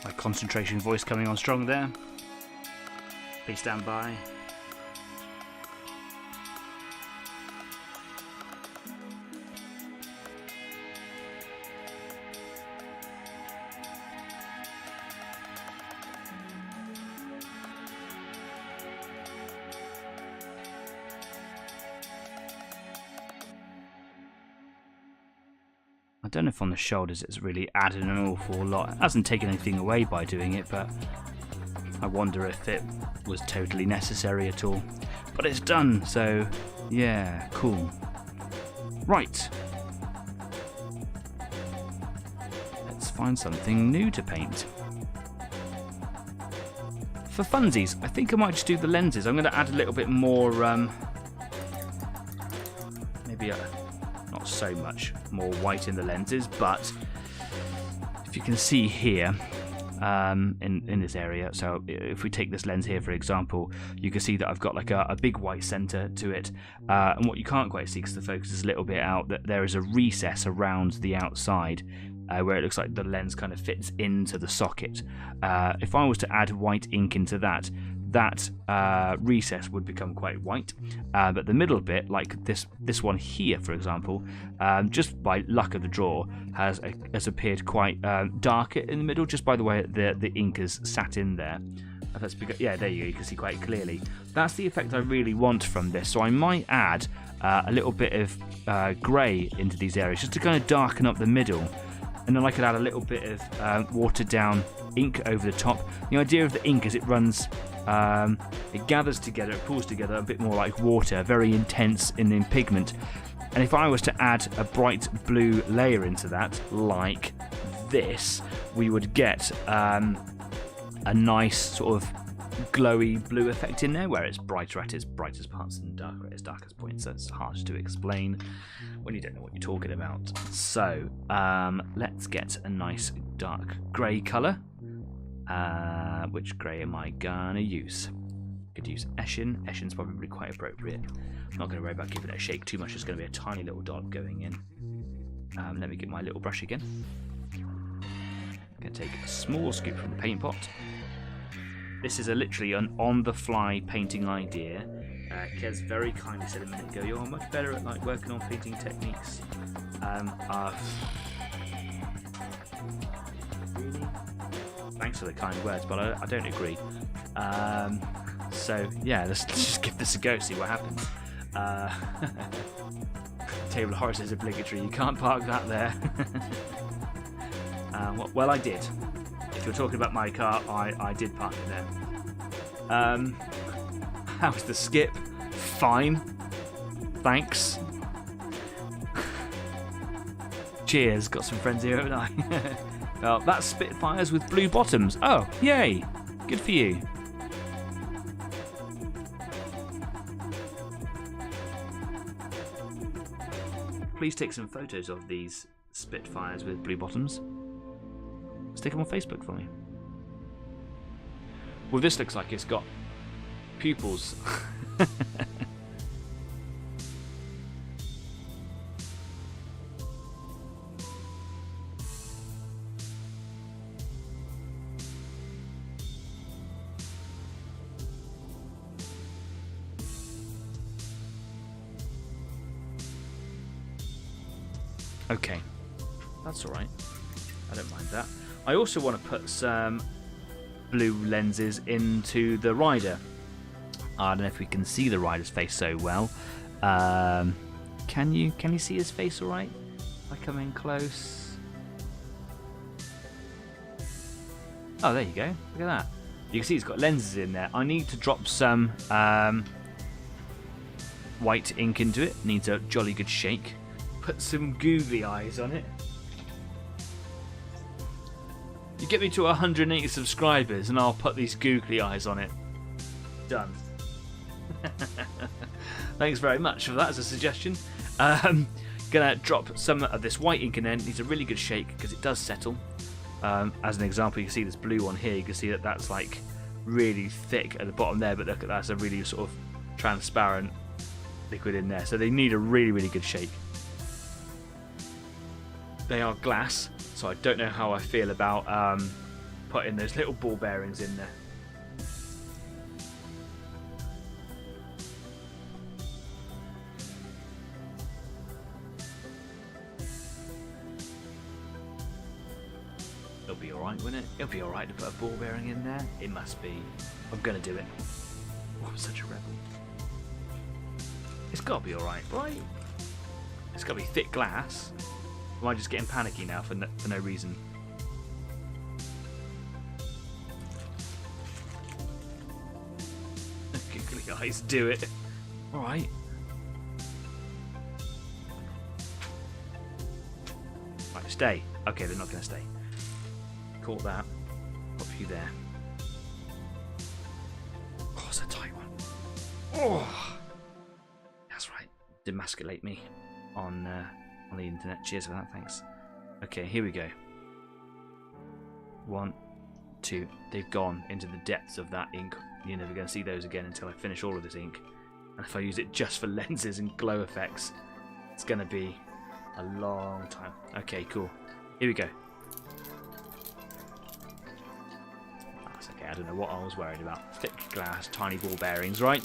My concentration voice coming on strong there. Please stand by. I don't know if on the shoulders it's really added an awful lot. It hasn't taken anything away by doing it, but I wonder if it was totally necessary at all. But it's done, so yeah, cool. Right. Let's find something new to paint. For funsies, I think I might just do the lenses. I'm going to add a little bit more, maybe not so much more white in the lenses, but if you can see here in this area, so if we take this lens here for example, you can see that I've got like a big white center to it, and what you can't quite see because the focus is a little bit out, that there is a recess around the outside where it looks like the lens kind of fits into the socket. If I was to add white ink into that recess would become quite white, but the middle bit, like this one here for example, just by luck of the draw has appeared quite darker in the middle, just by the way the ink has sat in there. That's because, yeah, there you can see quite clearly. That's the effect I really want from this, so I might add a little bit of grey into these areas just to kind of darken up the middle. And then I could add a little bit of watered down ink over the top. The idea of the ink is it runs, it gathers together, it pulls together a bit more like water, very intense in pigment. And if I was to add a bright blue layer into that, like this, we would get a nice sort of glowy blue effect in there, where it's brighter at its brightest parts and darker at its darkest points. So it's hard to explain when you don't know what you're talking about. So let's get a nice dark grey colour. Which grey am I gonna use? Could use Eshin. Eshin's probably quite appropriate. I'm not going to worry about giving it a shake too much. It's going to be a tiny little dollop going in. Let me get my little brush again. I'm going to take a small scoop from the paint pot. This is literally an on-the-fly painting idea. Kez very kindly said a minute ago, you're much better at like working on painting techniques. Really? Thanks for the kind words, but I don't agree. So yeah, let's just give this a go, see what happens. Table of Horrors is obligatory, you can't park that there. Well, I did. If you're talking about my car, I did park it there. How's the skip? Fine. Thanks. Cheers, got some friends here, haven't I? Well, that's Spitfires with blue bottoms. Oh, yay. Good for you. please take some photos of these Spitfires with blue bottoms. Stick them on Facebook for me. Well, this looks like it's got pupils. Okay, that's alright. I don't mind that. I also want to put some blue lenses into the rider. I don't know if we can see the rider's face so well. Can you see his face alright? If I come in close. Oh, there you go. Look at that. You can see he's got lenses in there. I need to drop some white ink into it. Needs a jolly good shake. Put some googly eyes on it. You get me to 180 subscribers and I'll put these googly eyes on it. Done. Thanks very much for that as a suggestion. Gonna drop some of this white ink in there. It needs a really good shake because it does settle. As an example, you can see this blue one here. You can see that that's like really thick at the bottom there, but look at that's a really sort of transparent liquid in there. So they need a really, really good shake. They are glass, so I don't know how I feel about putting those little ball bearings in there. It'll be alright, won't it? It'll be alright to put a ball bearing in there. It must be. I'm going to do it. Oh, I'm such a rebel. It's got to be alright, right? It's got to be thick glass. Am I just getting panicky now for no reason? Googly eyes, do it. Alright. Right, stay. Okay, they're not going to stay. Caught that. Pop you there. Oh, it's a tight one. Oh! That's right. Demasculate me on the internet. Cheers for that, thanks. Okay, here we go. 1, 2. They've gone into the depths of that ink. You're never going to see those again until I finish all of this ink. And if I use it just for lenses and glow effects, it's going to be a long time. Okay, cool. Here we go. That's okay, I don't know what I was worried about. Thick glass, tiny ball bearings, right?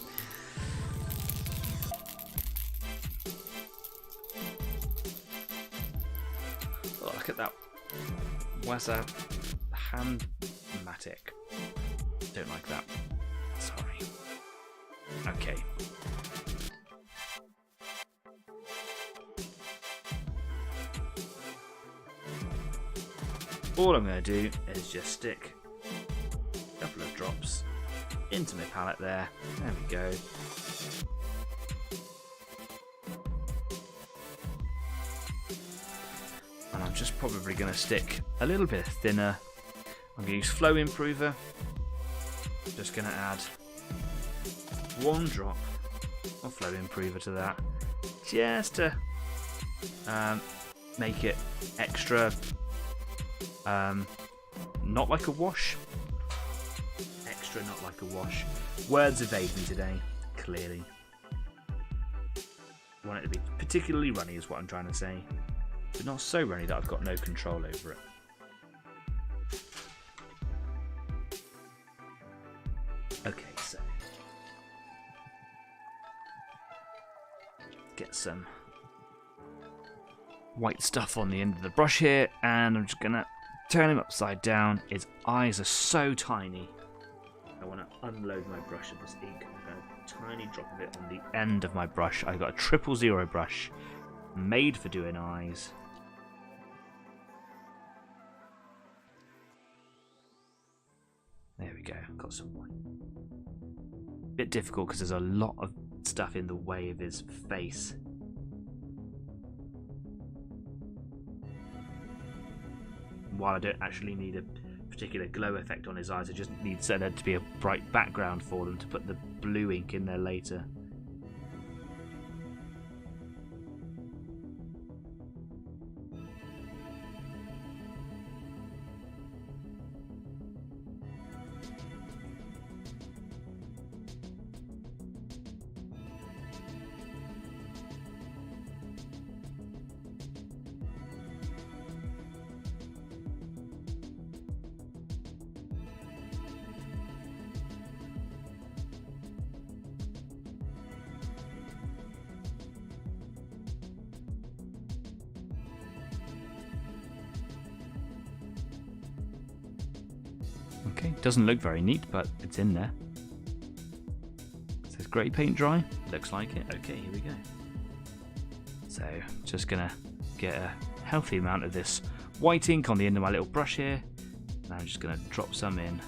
Look at that. Where's a handmatic? Don't like that. Sorry. Okay. All I'm going to do is just stick a couple of drops into my palette there. There we go. And I'm just probably going to stick a little bit thinner. I'm going to use Flow Improver. Just going to add 1 drop of Flow Improver to that, just to make it extra, not like a wash. Extra not like a wash. Words evade me today, clearly. I want it to be particularly runny is what I'm trying to say. But not so runny that I've got no control over it. Okay, so get some white stuff on the end of the brush here, and I'm just gonna turn him upside down. His eyes are so tiny. I want to unload my brush of this ink. I'm going to tiny drop of it on the end of my brush. I've got a 000 brush made for doing eyes. There we go, got some white. Bit difficult because there's a lot of stuff in the way of his face. While I don't actually need a particular glow effect on his eyes, I just need there to be a bright background for them to put the blue ink in there later. Okay, doesn't look very neat, but it's in there. It says grey paint dry. Looks like it. Okay, here we go. So, just gonna get a healthy amount of this white ink on the end of my little brush here. And I'm just gonna drop some in.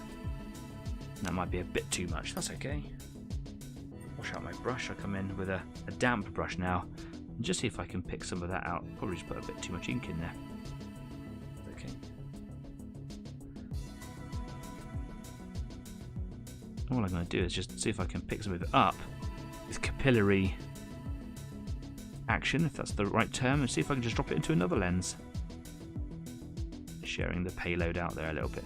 That might be a bit too much. That's okay. Wash out my brush. I come in with a damp brush now. And just see if I can pick some of that out. Probably just put a bit too much ink in there. Okay. All I'm going to do is just see if I can pick some of it up with capillary action, if that's the right term, and see if I can just drop it into another lens. Sharing the payload out there a little bit.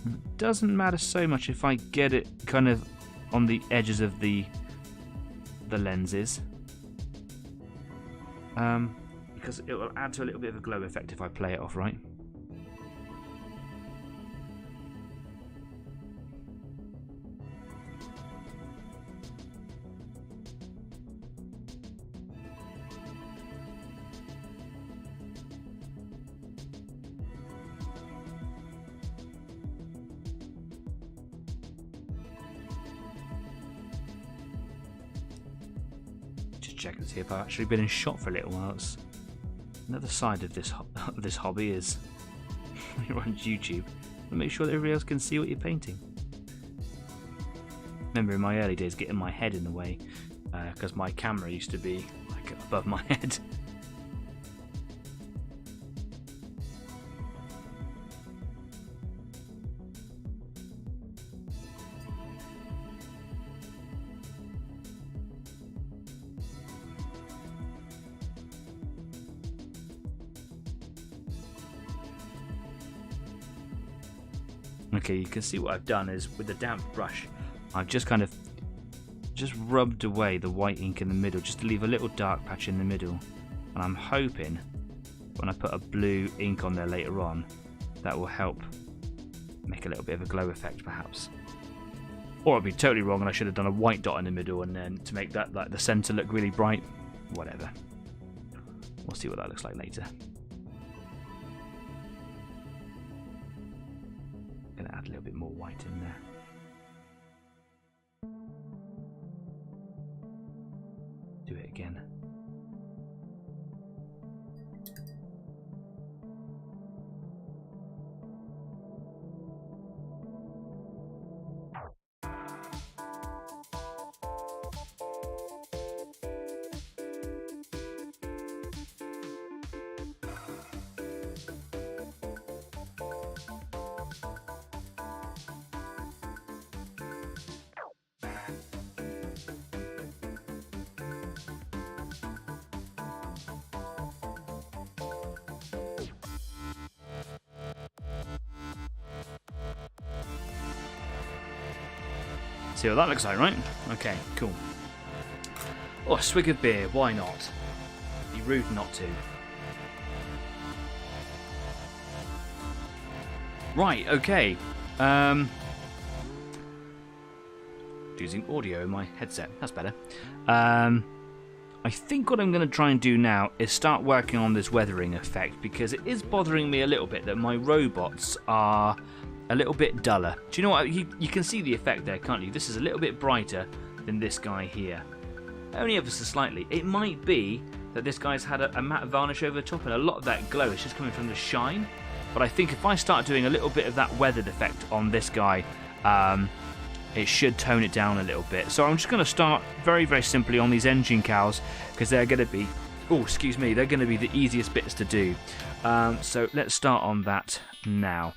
It doesn't matter so much if I get it kind of on the edges of the lenses. Because it will add to a little bit of a glow effect if I play it off right. Just check and see if I've actually been in shot for a little while. It's another side of this hobby is when you're on YouTube, make sure that everybody else can see what you're painting. Remember in my early days getting my head in the way because my camera used to be like above my head. Okay, you can see what I've done is with the damp brush, I've just kind of rubbed away the white ink in the middle just to leave a little dark patch in the middle. And I'm hoping when I put a blue ink on there later on, that will help make a little bit of a glow effect perhaps. Or I'd be totally wrong and I should have done a white dot in the middle and then to make that like the center look really bright. Whatever. We'll see what that looks like later. Gonna add a little bit more white in there. Do it again. See what that looks like, right? Okay, cool. Oh, a swig of beer, why not? Be rude not to. Right, okay. Using audio in my headset, that's better. I think what I'm going to try and do now is start working on this weathering effect because it is bothering me a little bit that my robots are a little bit duller. Do you know what? You can see the effect there, can't you? This is a little bit brighter than this guy here. Only ever so slightly. It might be that this guy's had a matte varnish over the top and a lot of that glow is just coming from the shine. But I think if I start doing a little bit of that weathered effect on this guy, it should tone it down a little bit. So I'm just going to start very, very simply on these engine cows because they're going to be, oh, excuse me, they're going to be the easiest bits to do. So let's start on that now.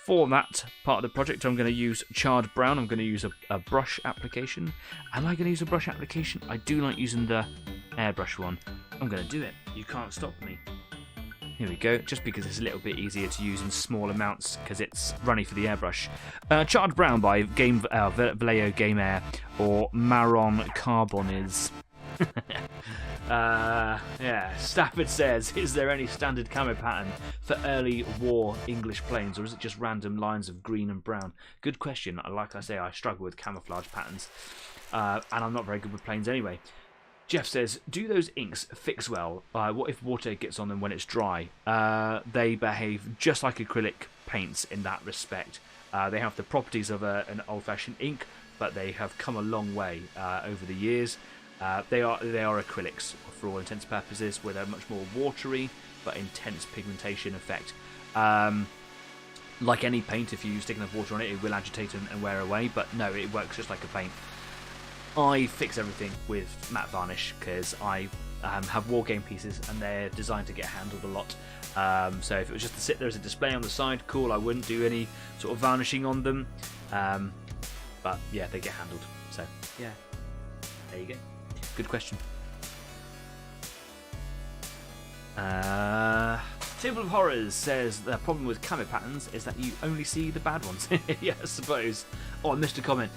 For that part of the project, I'm going to use charred brown. I'm going to use a brush application. Am I going to use a brush application? I do like using the airbrush one. I'm going to do it. You can't stop me. Here we go, just because it's a little bit easier to use in small amounts because it's runny for the airbrush. Charred brown by Vallejo Game Air or Marron Carboniz. Yeah, Stafford says, is there any standard camo pattern for early war English planes, or is it just random lines of green and brown? Good question. Like I say, I struggle with camouflage patterns, and I'm not very good with planes anyway. Jeff says, do those inks fix well? What if water gets on them when it's dry? They behave just like acrylic paints in that respect. They have the properties of an old-fashioned ink, but they have come a long way over the years. They are acrylics for all intents and purposes, with a much more watery but intense pigmentation effect. Like any paint, if you stick enough water on it, it will agitate and wear away, but no, it works just like a paint. I fix everything with matte varnish because I have war game pieces and they're designed to get handled a lot. So if it was just to sit there as a display on the side, cool, I wouldn't do any sort of varnishing on them. But yeah, they get handled. So yeah, there you go. Good question. Table of Horrors says the problem with camo patterns is that you only see the bad ones. Yeah, I suppose. Oh, I missed a comment.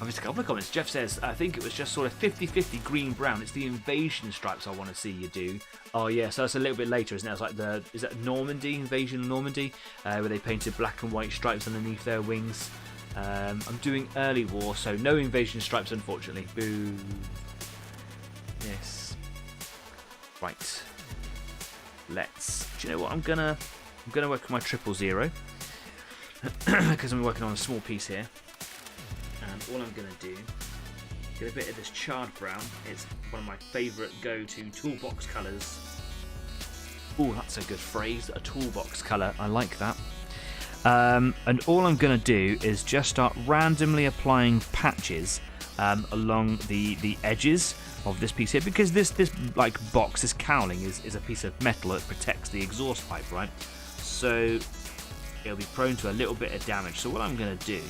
I missed a couple of comments. Jeff says, I think it was just sort of 50-50 green-brown. It's the invasion stripes I want to see you do. Oh, yeah, so that's a little bit later, isn't it? It's like is that Normandy, Invasion of Normandy, where they painted black and white stripes underneath their wings. I'm doing early war, so no invasion stripes, unfortunately. Boo. Yes. Right. Do you know what? I'm gonna work with my 000 because I'm working on a small piece here. And all I'm going to do, get a bit of this charred brown. It's one of my favourite go-to toolbox colours. Oh, that's a good phrase, a toolbox colour. I like that. And all I'm going to do is just start randomly applying patches along the edges of this piece here, because this like box, this cowling is a piece of metal that protects the exhaust pipe, right? So it'll be prone to a little bit of damage. So what I'm going to do,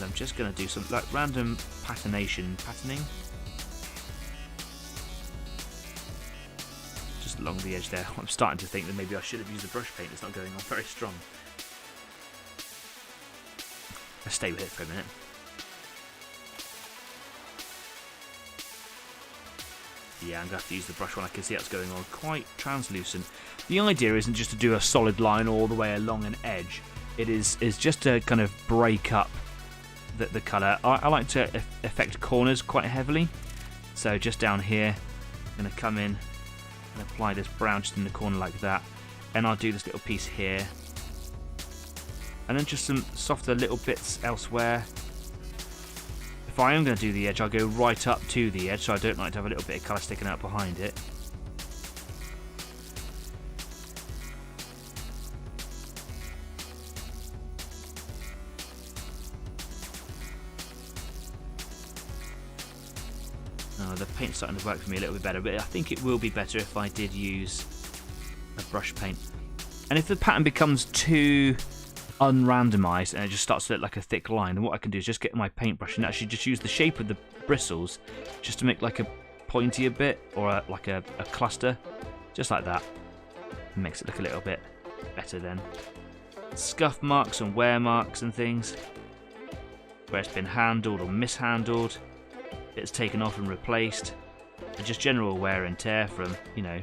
I'm just going to do some like random patterning, just along the edge there. I'm starting to think that maybe I should have used a brush paint. It's not going on very strong. Let's stay with it for a minute. Yeah, I'm going to have to use the brush when I can see what's going on. Quite translucent. The idea isn't just to do a solid line all the way along an edge. It is just to kind of break up the colour. I like to affect corners quite heavily. So just down here, I'm going to come in and apply this brown just in the corner like that. And I'll do this little piece here. And then just some softer little bits elsewhere. If I am going to do the edge, I'll go right up to the edge, so I don't like to have a little bit of colour sticking out behind it. Oh, the paint's starting to work for me a little bit better, but I think it will be better if I did use a brush paint. And if the pattern becomes too unrandomized and it just starts to look like a thick line, then what I can do is just get my paintbrush and actually just use the shape of the bristles just to make like a pointier bit, or like a cluster, just like that. It makes it look a little bit better then. Scuff marks and wear marks and things, where it's been handled or mishandled, it's taken off and replaced, and just general wear and tear from, you know,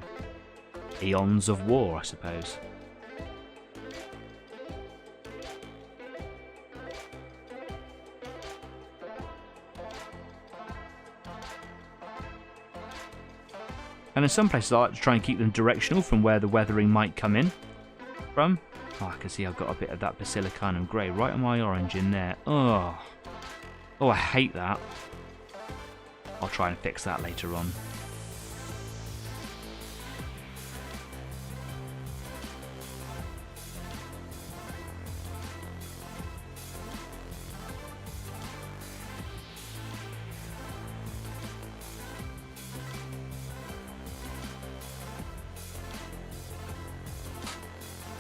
eons of war, I suppose. And in some places I like to try and keep them directional from where the weathering might come in from. Oh, I can see I've got a bit of that basilicanum grey right on my orange in there. Oh, I hate that. I'll try and fix that later on.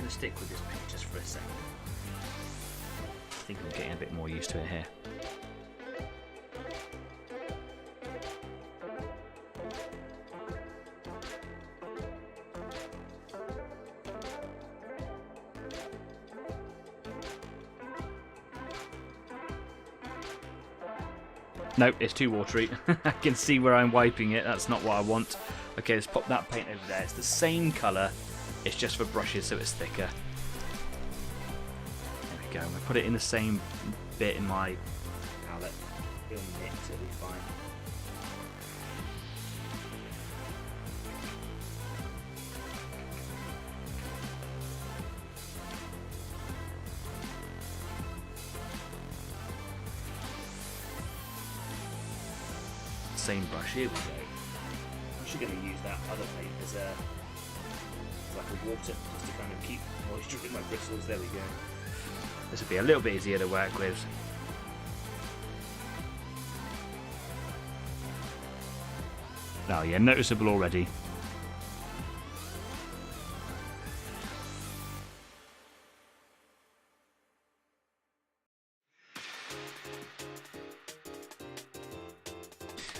Stick with this paint just for a second. I think I'm getting a bit more used to it here. Nope, it's too watery. I can see where I'm wiping it. That's not what I want. Okay, let's pop that paint over there. It's the same colour. It's just for brushes, so it's thicker. There we go. I'm going to put it in the same bit in my palette. It'll mix, it'll be fine. same brush. Here we go. I'm actually going to use that other paint as like a water, just to kind of keep moisture in my bristles. There we go. This will be a little bit easier to work with. Oh yeah, noticeable already.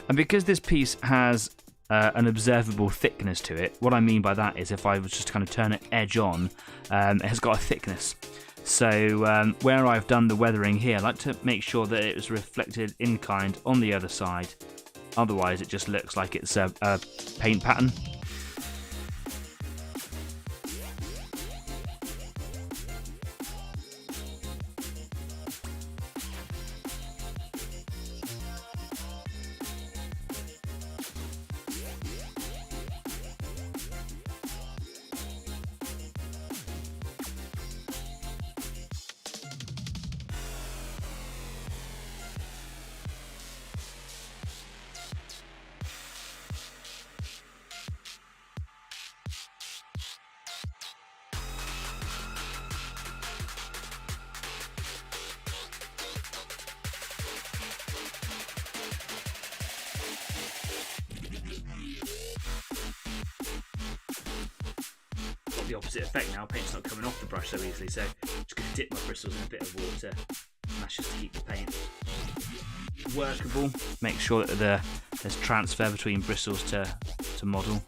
And because this piece has an observable thickness to it, what I mean by that is if I was just to kind of turn it edge on, it has got a thickness. So where I've done the weathering here, I like to make sure that it was reflected in kind on the other side. Otherwise it just looks like it's a paint pattern. The opposite effect now. Paint's not coming off the brush so easily, so I'm just going to dip my bristles in a bit of water, and that's just to keep the paint workable. Make sure that there's transfer between bristles to model.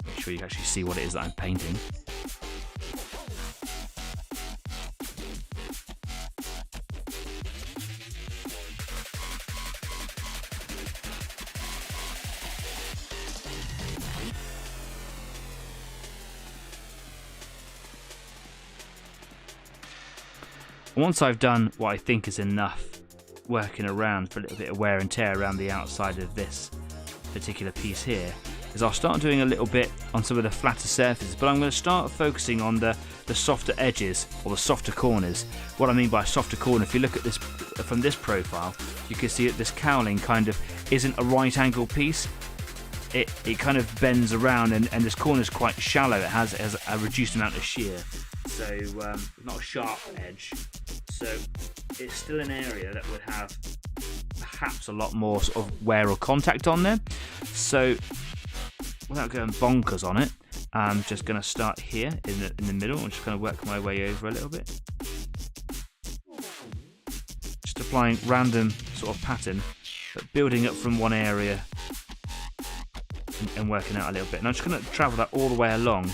Make sure you can actually see what it is that I'm painting. Once I've done what I think is enough working around for a little bit of wear and tear around the outside of this particular piece here, is I'll start doing a little bit on some of the flatter surfaces, but I'm going to start focusing on the softer edges or the softer corners. What I mean by softer corner, if you look at this from this profile, you can see that this cowling kind of isn't a right angle piece. It kind of bends around, and this corner is quite shallow. It has a reduced amount of shear, so not a sharp edge. So it's still an area that would have perhaps a lot more sort of wear or contact on there. So without going bonkers on it, I'm just going to start here in the middle and just kind of work my way over a little bit. Just applying random sort of pattern, but building up from one area and working out a little bit. And I'm just going to travel that all the way along,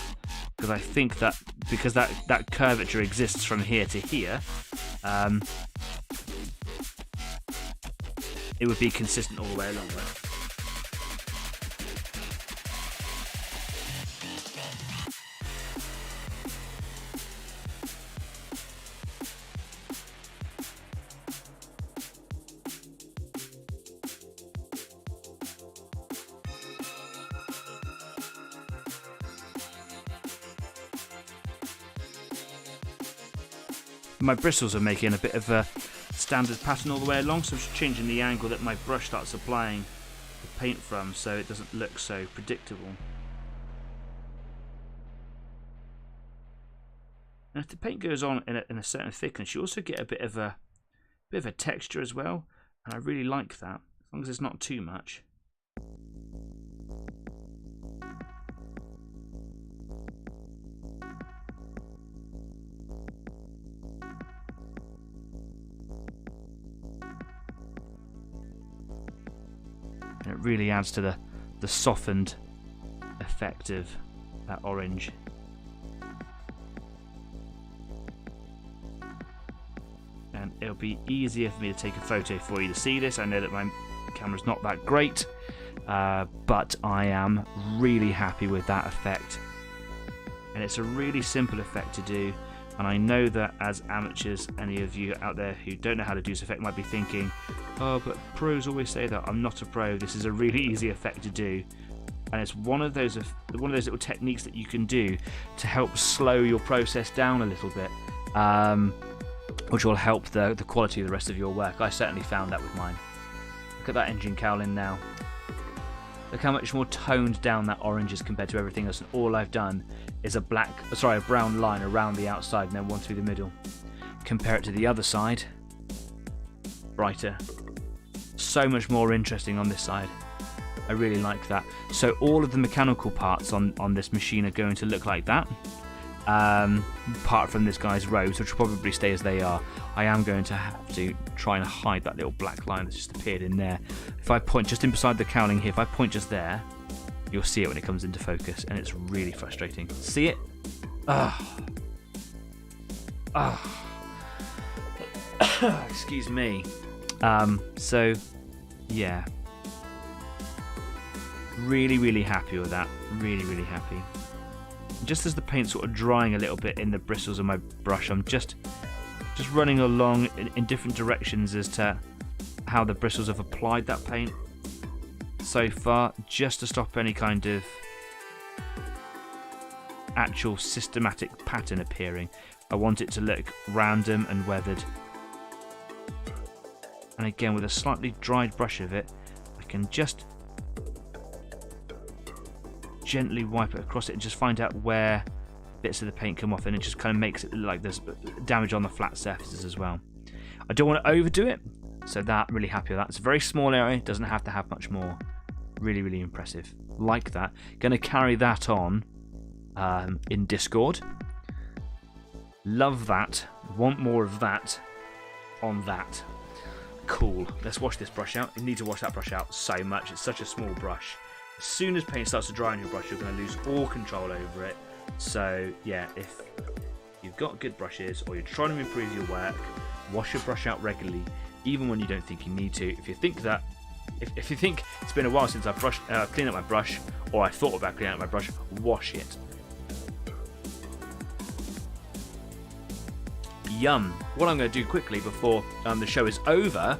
because I think that because that curvature exists from here to here, it would be consistent all the way along, right? My bristles are making a bit of a standard pattern all the way along, so I'm just changing the angle that my brush starts applying the paint from so it doesn't look so predictable. And if the paint goes on in a certain thickness, you also get a bit of a texture as well, and I really like that, as long as it's not too much. And it really adds to the softened effect of that orange. And it'll be easier for me to take a photo for you to see this. I know that my camera's not that great, but I am really happy with that effect. And it's a really simple effect to do. And I know that as amateurs, any of you out there who don't know how to do this effect might be thinking, oh, but pros always say that. I'm not a pro. This is a really easy effect to do. And it's one of those little techniques that you can do to help slow your process down a little bit, which will help the quality of the rest of your work. I certainly found that with mine. Look at that engine cowling now. Look how much more toned down that orange is compared to everything else, and all I've done is a brown line around the outside and then one through the middle. Compare it to the other side, brighter. So much more interesting on this side. I really like that. So all of the mechanical parts on this machine are going to look like that. Apart from this guy's robes, which will probably stay as they are. I am going to have to try and hide that little black line that's just appeared in there. If I point just in beside the cowling here, if I point just there, you'll see it when it comes into focus, and it's really frustrating. See it? Excuse me. So, yeah. Really happy with that. Really happy. Just as the paint's sort of drying a little bit in the bristles of my brush, I'm just running along in different directions as to how the bristles have applied that paint so far, just to stop any kind of actual systematic pattern appearing. I want it to look random and weathered. And again, with a slightly dried brush of it, I can just gently wipe it across it and just find out where bits of the paint come off, and it just kind of makes it look like there's damage on the flat surfaces as well. I don't want to overdo it, so that, really happy with that. It's a very small area, doesn't have to have much more. Really impressive. Like that. Going to carry that on in Discord. Love that. Want more of that on that. Cool. Let's wash this brush out. You need to wash that brush out so much. It's such a small brush. As soon as paint starts to dry on your brush, you're going to lose all control over it. So yeah, if you've got good brushes or you're trying to improve your work, wash your brush out regularly, even when you don't think you need to. If you think that, if you think it's been a while since I've cleaned up my brush, or I thought about cleaning up my brush, wash it. Yum. What I'm going to do quickly before the show is over,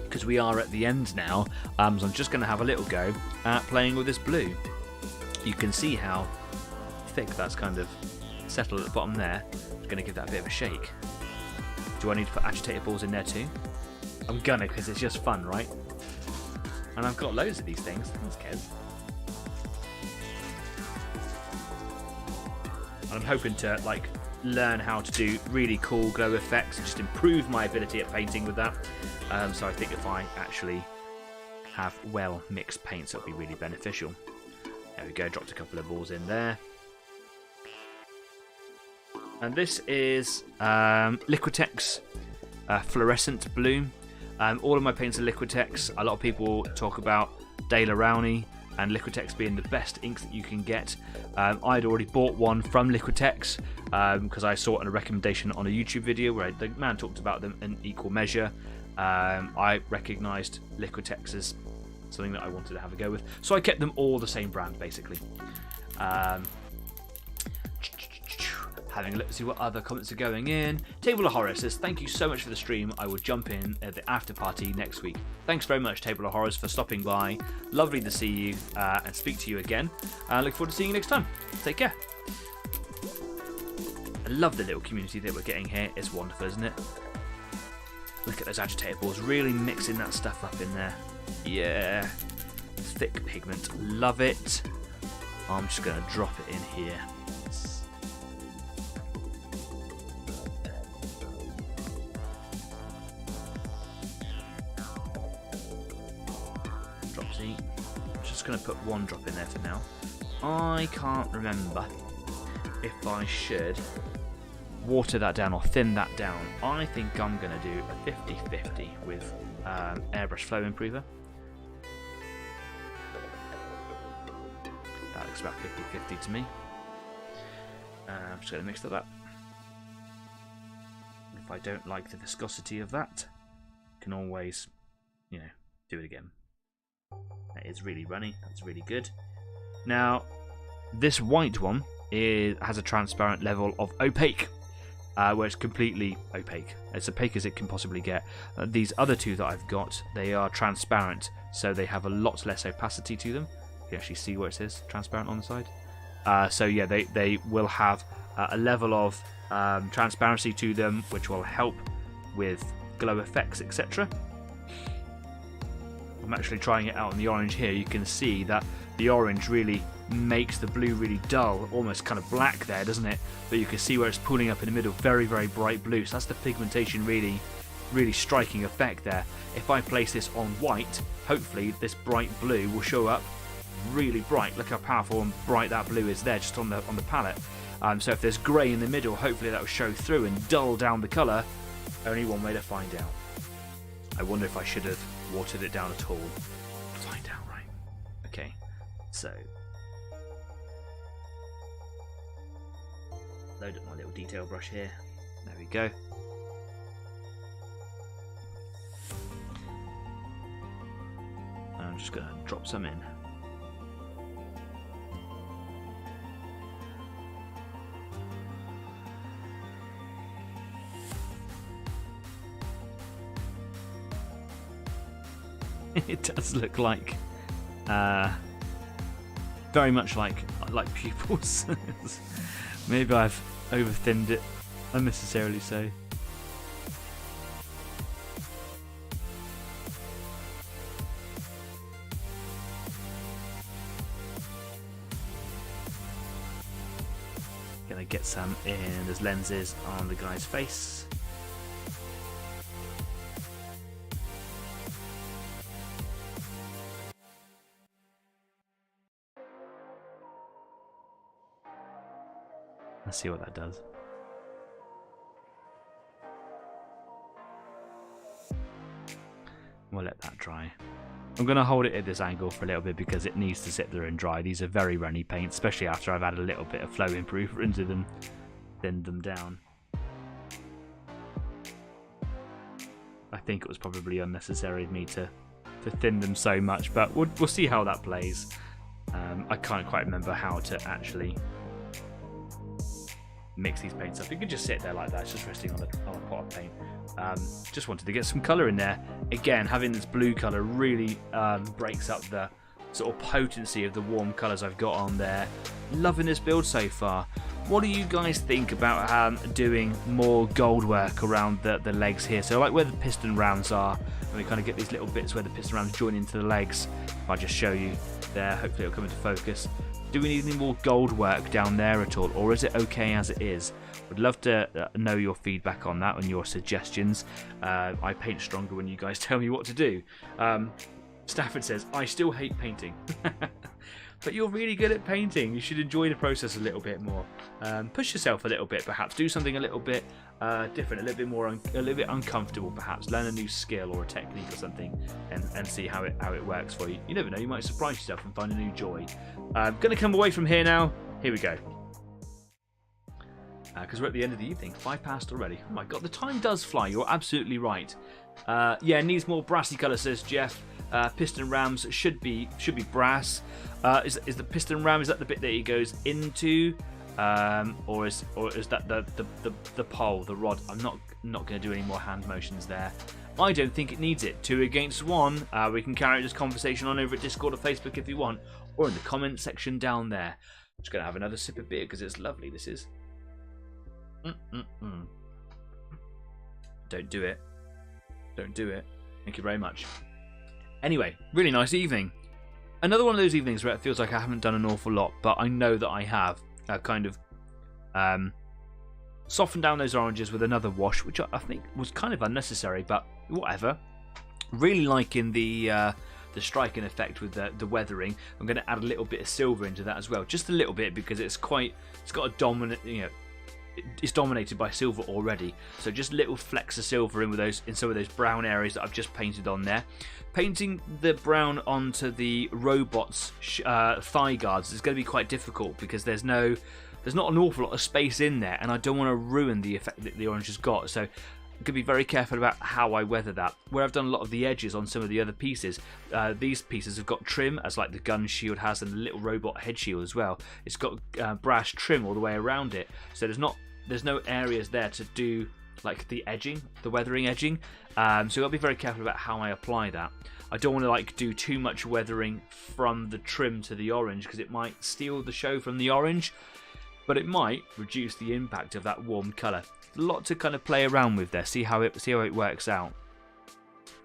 because we are at the end now, so I'm just going to have a little go at playing with this blue. You can see how thick that's kind of settled at the bottom there. I'm going to give that a bit of a shake. Do I need to put agitator balls in there too? I'm gonna, because it's just fun, right? And I've got loads of these things. Thanks, Kez. And I'm hoping to learn how to do really cool glow effects and just improve my ability at painting with that. So I think if I actually have well mixed paints, that'll be really beneficial. There we go, dropped a couple of balls in there. And this is Liquitex fluorescent blue. All of my paints are Liquitex. A lot of people talk about De La Rowney and Liquitex being the best inks that you can get. I'd already bought one from Liquitex because I saw it in a recommendation on a YouTube video where the man talked about them in equal measure. I recognised Liquitex as something that I wanted to have a go with, so I kept them all the same brand basically. Having a look to see what other comments are going in. Table of Horrors says, thank you so much for the stream. I will jump in at the after party next week. Thanks very much, Table of Horrors, for stopping by. Lovely to see you and speak to you again. I look forward to seeing you next time. Take care. I love the little community that we're getting here. It's wonderful, isn't it? Look at those agitator balls, really mixing that stuff up in there. Yeah. Thick pigment. Love it. I'm just going to drop it in here. Going to put one drop in there for now. I can't remember if I should water that down or thin that down. I think I'm going to do a 50-50 with Airbrush Flow Improver. That looks about 50-50 to me. I'm just going to mix that up. If I don't like the viscosity of that, I can always, do it again. That is really runny. That's really good. Now, this white one has a transparent level of opaque. where it's completely opaque. It's opaque as it can possibly get. These other two that I've got, they are transparent, so they have a lot less opacity to them. You can actually see where it says transparent on the side. So yeah, they will have a level of transparency to them, which will help with glow effects, etc. I'm actually trying it out on the orange here. You can see that the orange really makes the blue really dull, almost kind of black there, doesn't it? But you can see where it's pulling up in the middle, very, very bright blue. So that's the pigmentation really, really striking effect there. If I place this on white, hopefully this bright blue will show up really bright. Look how powerful and bright that blue is there, just on the palette. So if there's grey in the middle, hopefully that will show through and dull down the colour. Only one way to find out. I wonder if I should have watered it down at all. Find out, right? Okay, so load up my little detail brush here. There we go. I'm just going to drop some in. It does look like, very much like pupils. Maybe I've over-thinned it unnecessarily so. Gonna get some in. There's lenses on the guy's face. Let's see what that does. We'll let that dry. I'm going to hold it at this angle for a little bit because it needs to sit there and dry. These are very runny paints, especially after I've added a little bit of flow improver into them, thinned them down. I think it was probably unnecessary of me to thin them so much, but we'll see how that plays. I can't quite remember how to actually mix these paints up. You could just sit there like that, it's just resting on a pot of paint. Just wanted to get some colour in there. Again, having this blue colour really breaks up the sort of potency of the warm colours I've got on there. Loving this build so far. What do you guys think about doing more gold work around the legs here? So like where the piston rounds are, and we kind of get these little bits where the piston rounds join into the legs. I'll just show you there, hopefully it'll come into focus. Do we need any more gold work down there at all, or is it okay as it is? Would love to know your feedback on that and your suggestions. I paint stronger when you guys tell me what to do. Stafford says, I still hate painting. But you're really good at painting. You should enjoy the process a little bit more. Push yourself a little bit, perhaps. Do something a little bit different, a little bit uncomfortable, perhaps. Learn a new skill or a technique or something, and see how it works for you. You never know. You might surprise yourself and find a new joy. I'm going to come away from here now. Here we go. Because we're at the end of the evening. 5 past already. Oh my god, the time does fly. You're absolutely right. Yeah, needs more brassy colour, says Jeff. Piston rams should be brass. Is the piston ram, is that the bit that he goes into, or is that the pole, the rod? I'm not going to do any more hand motions there. I don't think it needs it. 2 against 1. We can carry this conversation on over at Discord or Facebook if you want, or in the comment section down there. I'm just going to have another sip of beer because it's lovely. This is. Don't do it. Don't do it. Thank you very much. Anyway, really nice evening. Another one of those evenings where it feels like I haven't done an awful lot, but I know that I have. I've kind of softened down those oranges with another wash, which I think was kind of unnecessary, but whatever. Really liking the striking effect with the weathering. I'm going to add a little bit of silver into that as well, just a little bit, because it's got a dominant, it's dominated by silver already, so just little flecks of silver in some of those brown areas that I've just painted on there. Painting the brown onto the robot's thigh guards is going to be quite difficult because there's not an awful lot of space in there, and I don't want to ruin the effect that the orange has got, so I'm going to be very careful about how I weather that. Where I've done a lot of the edges on some of the other pieces, these pieces have got trim, as like the gun shield has, and the little robot head shield as well. It's got brass trim all the way around it, so there's not there's no areas there to do like the edging, the weathering edging. So I've got to be very careful about how I apply that. I don't want to like do too much weathering from the trim to the orange, because it might steal the show from the orange, but it might reduce the impact of that warm colour. A lot to kind of play around with there, see how it works out.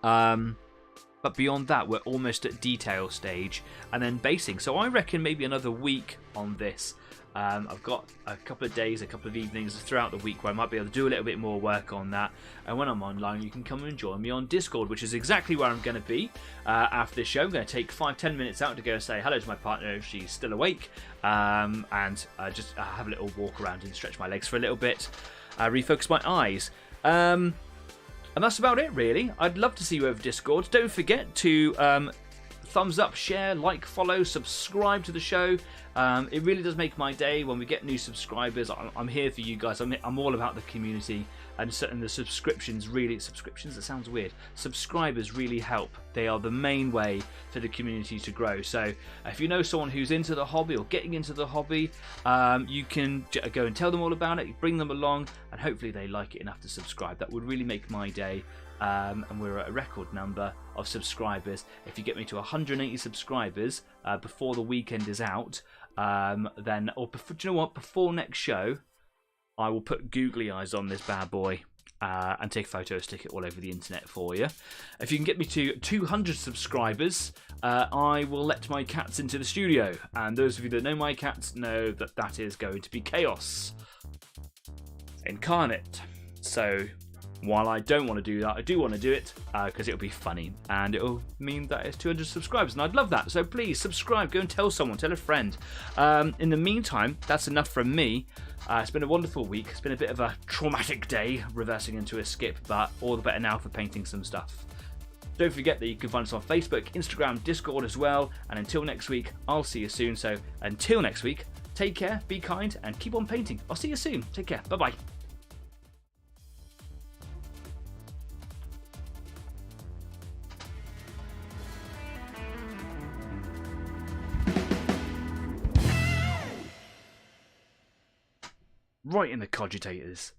But beyond that, we're almost at detail stage, and then basing. So I reckon maybe another week on this. I've got a couple of days, a couple of evenings throughout the week where I might be able to do a little bit more work on that. And when I'm online, you can come and join me on Discord, which is exactly where I'm going to be after this show. I'm going to take 5-10 minutes out to go say hello to my partner if she's still awake, and just have a little walk around and stretch my legs for a little bit, refocus my eyes. And that's about it, really. I'd love to see you over Discord. Don't forget to thumbs up, share, like, follow, subscribe to the show. It really does make my day when we get new subscribers. I'm here for you guys. I'm all about the community, and the subscriptions really... Subscriptions? That sounds weird. Subscribers really help. They are the main way for the community to grow. So if you know someone who's into the hobby or getting into the hobby, you can go and tell them all about it, bring them along, and hopefully they like it enough to subscribe. That would really make my day. And we're at a record number of subscribers. If you get me to 180 subscribers before the weekend is out, then, or before, do you know what? Before next show, I will put googly eyes on this bad boy and take photos, stick it all over the internet for you. If you can get me to 200 subscribers, I will let my cats into the studio. And those of you that know my cats know that that is going to be chaos incarnate. So while I don't want to do that, I do want to do it because it'll be funny and it'll mean that it's 200 subscribers, and I'd love that. So please subscribe, go and tell someone, tell a friend. In the meantime, that's enough from me. It's been a wonderful week. It's been a bit of a traumatic day, reversing into a skip, but all the better now for painting some stuff. Don't forget that you can find us on Facebook, Instagram, Discord as well. And until next week, I'll see you soon. So until next week, take care, be kind, and keep on painting. I'll see you soon. Take care. Bye-bye. Right in the cogitators.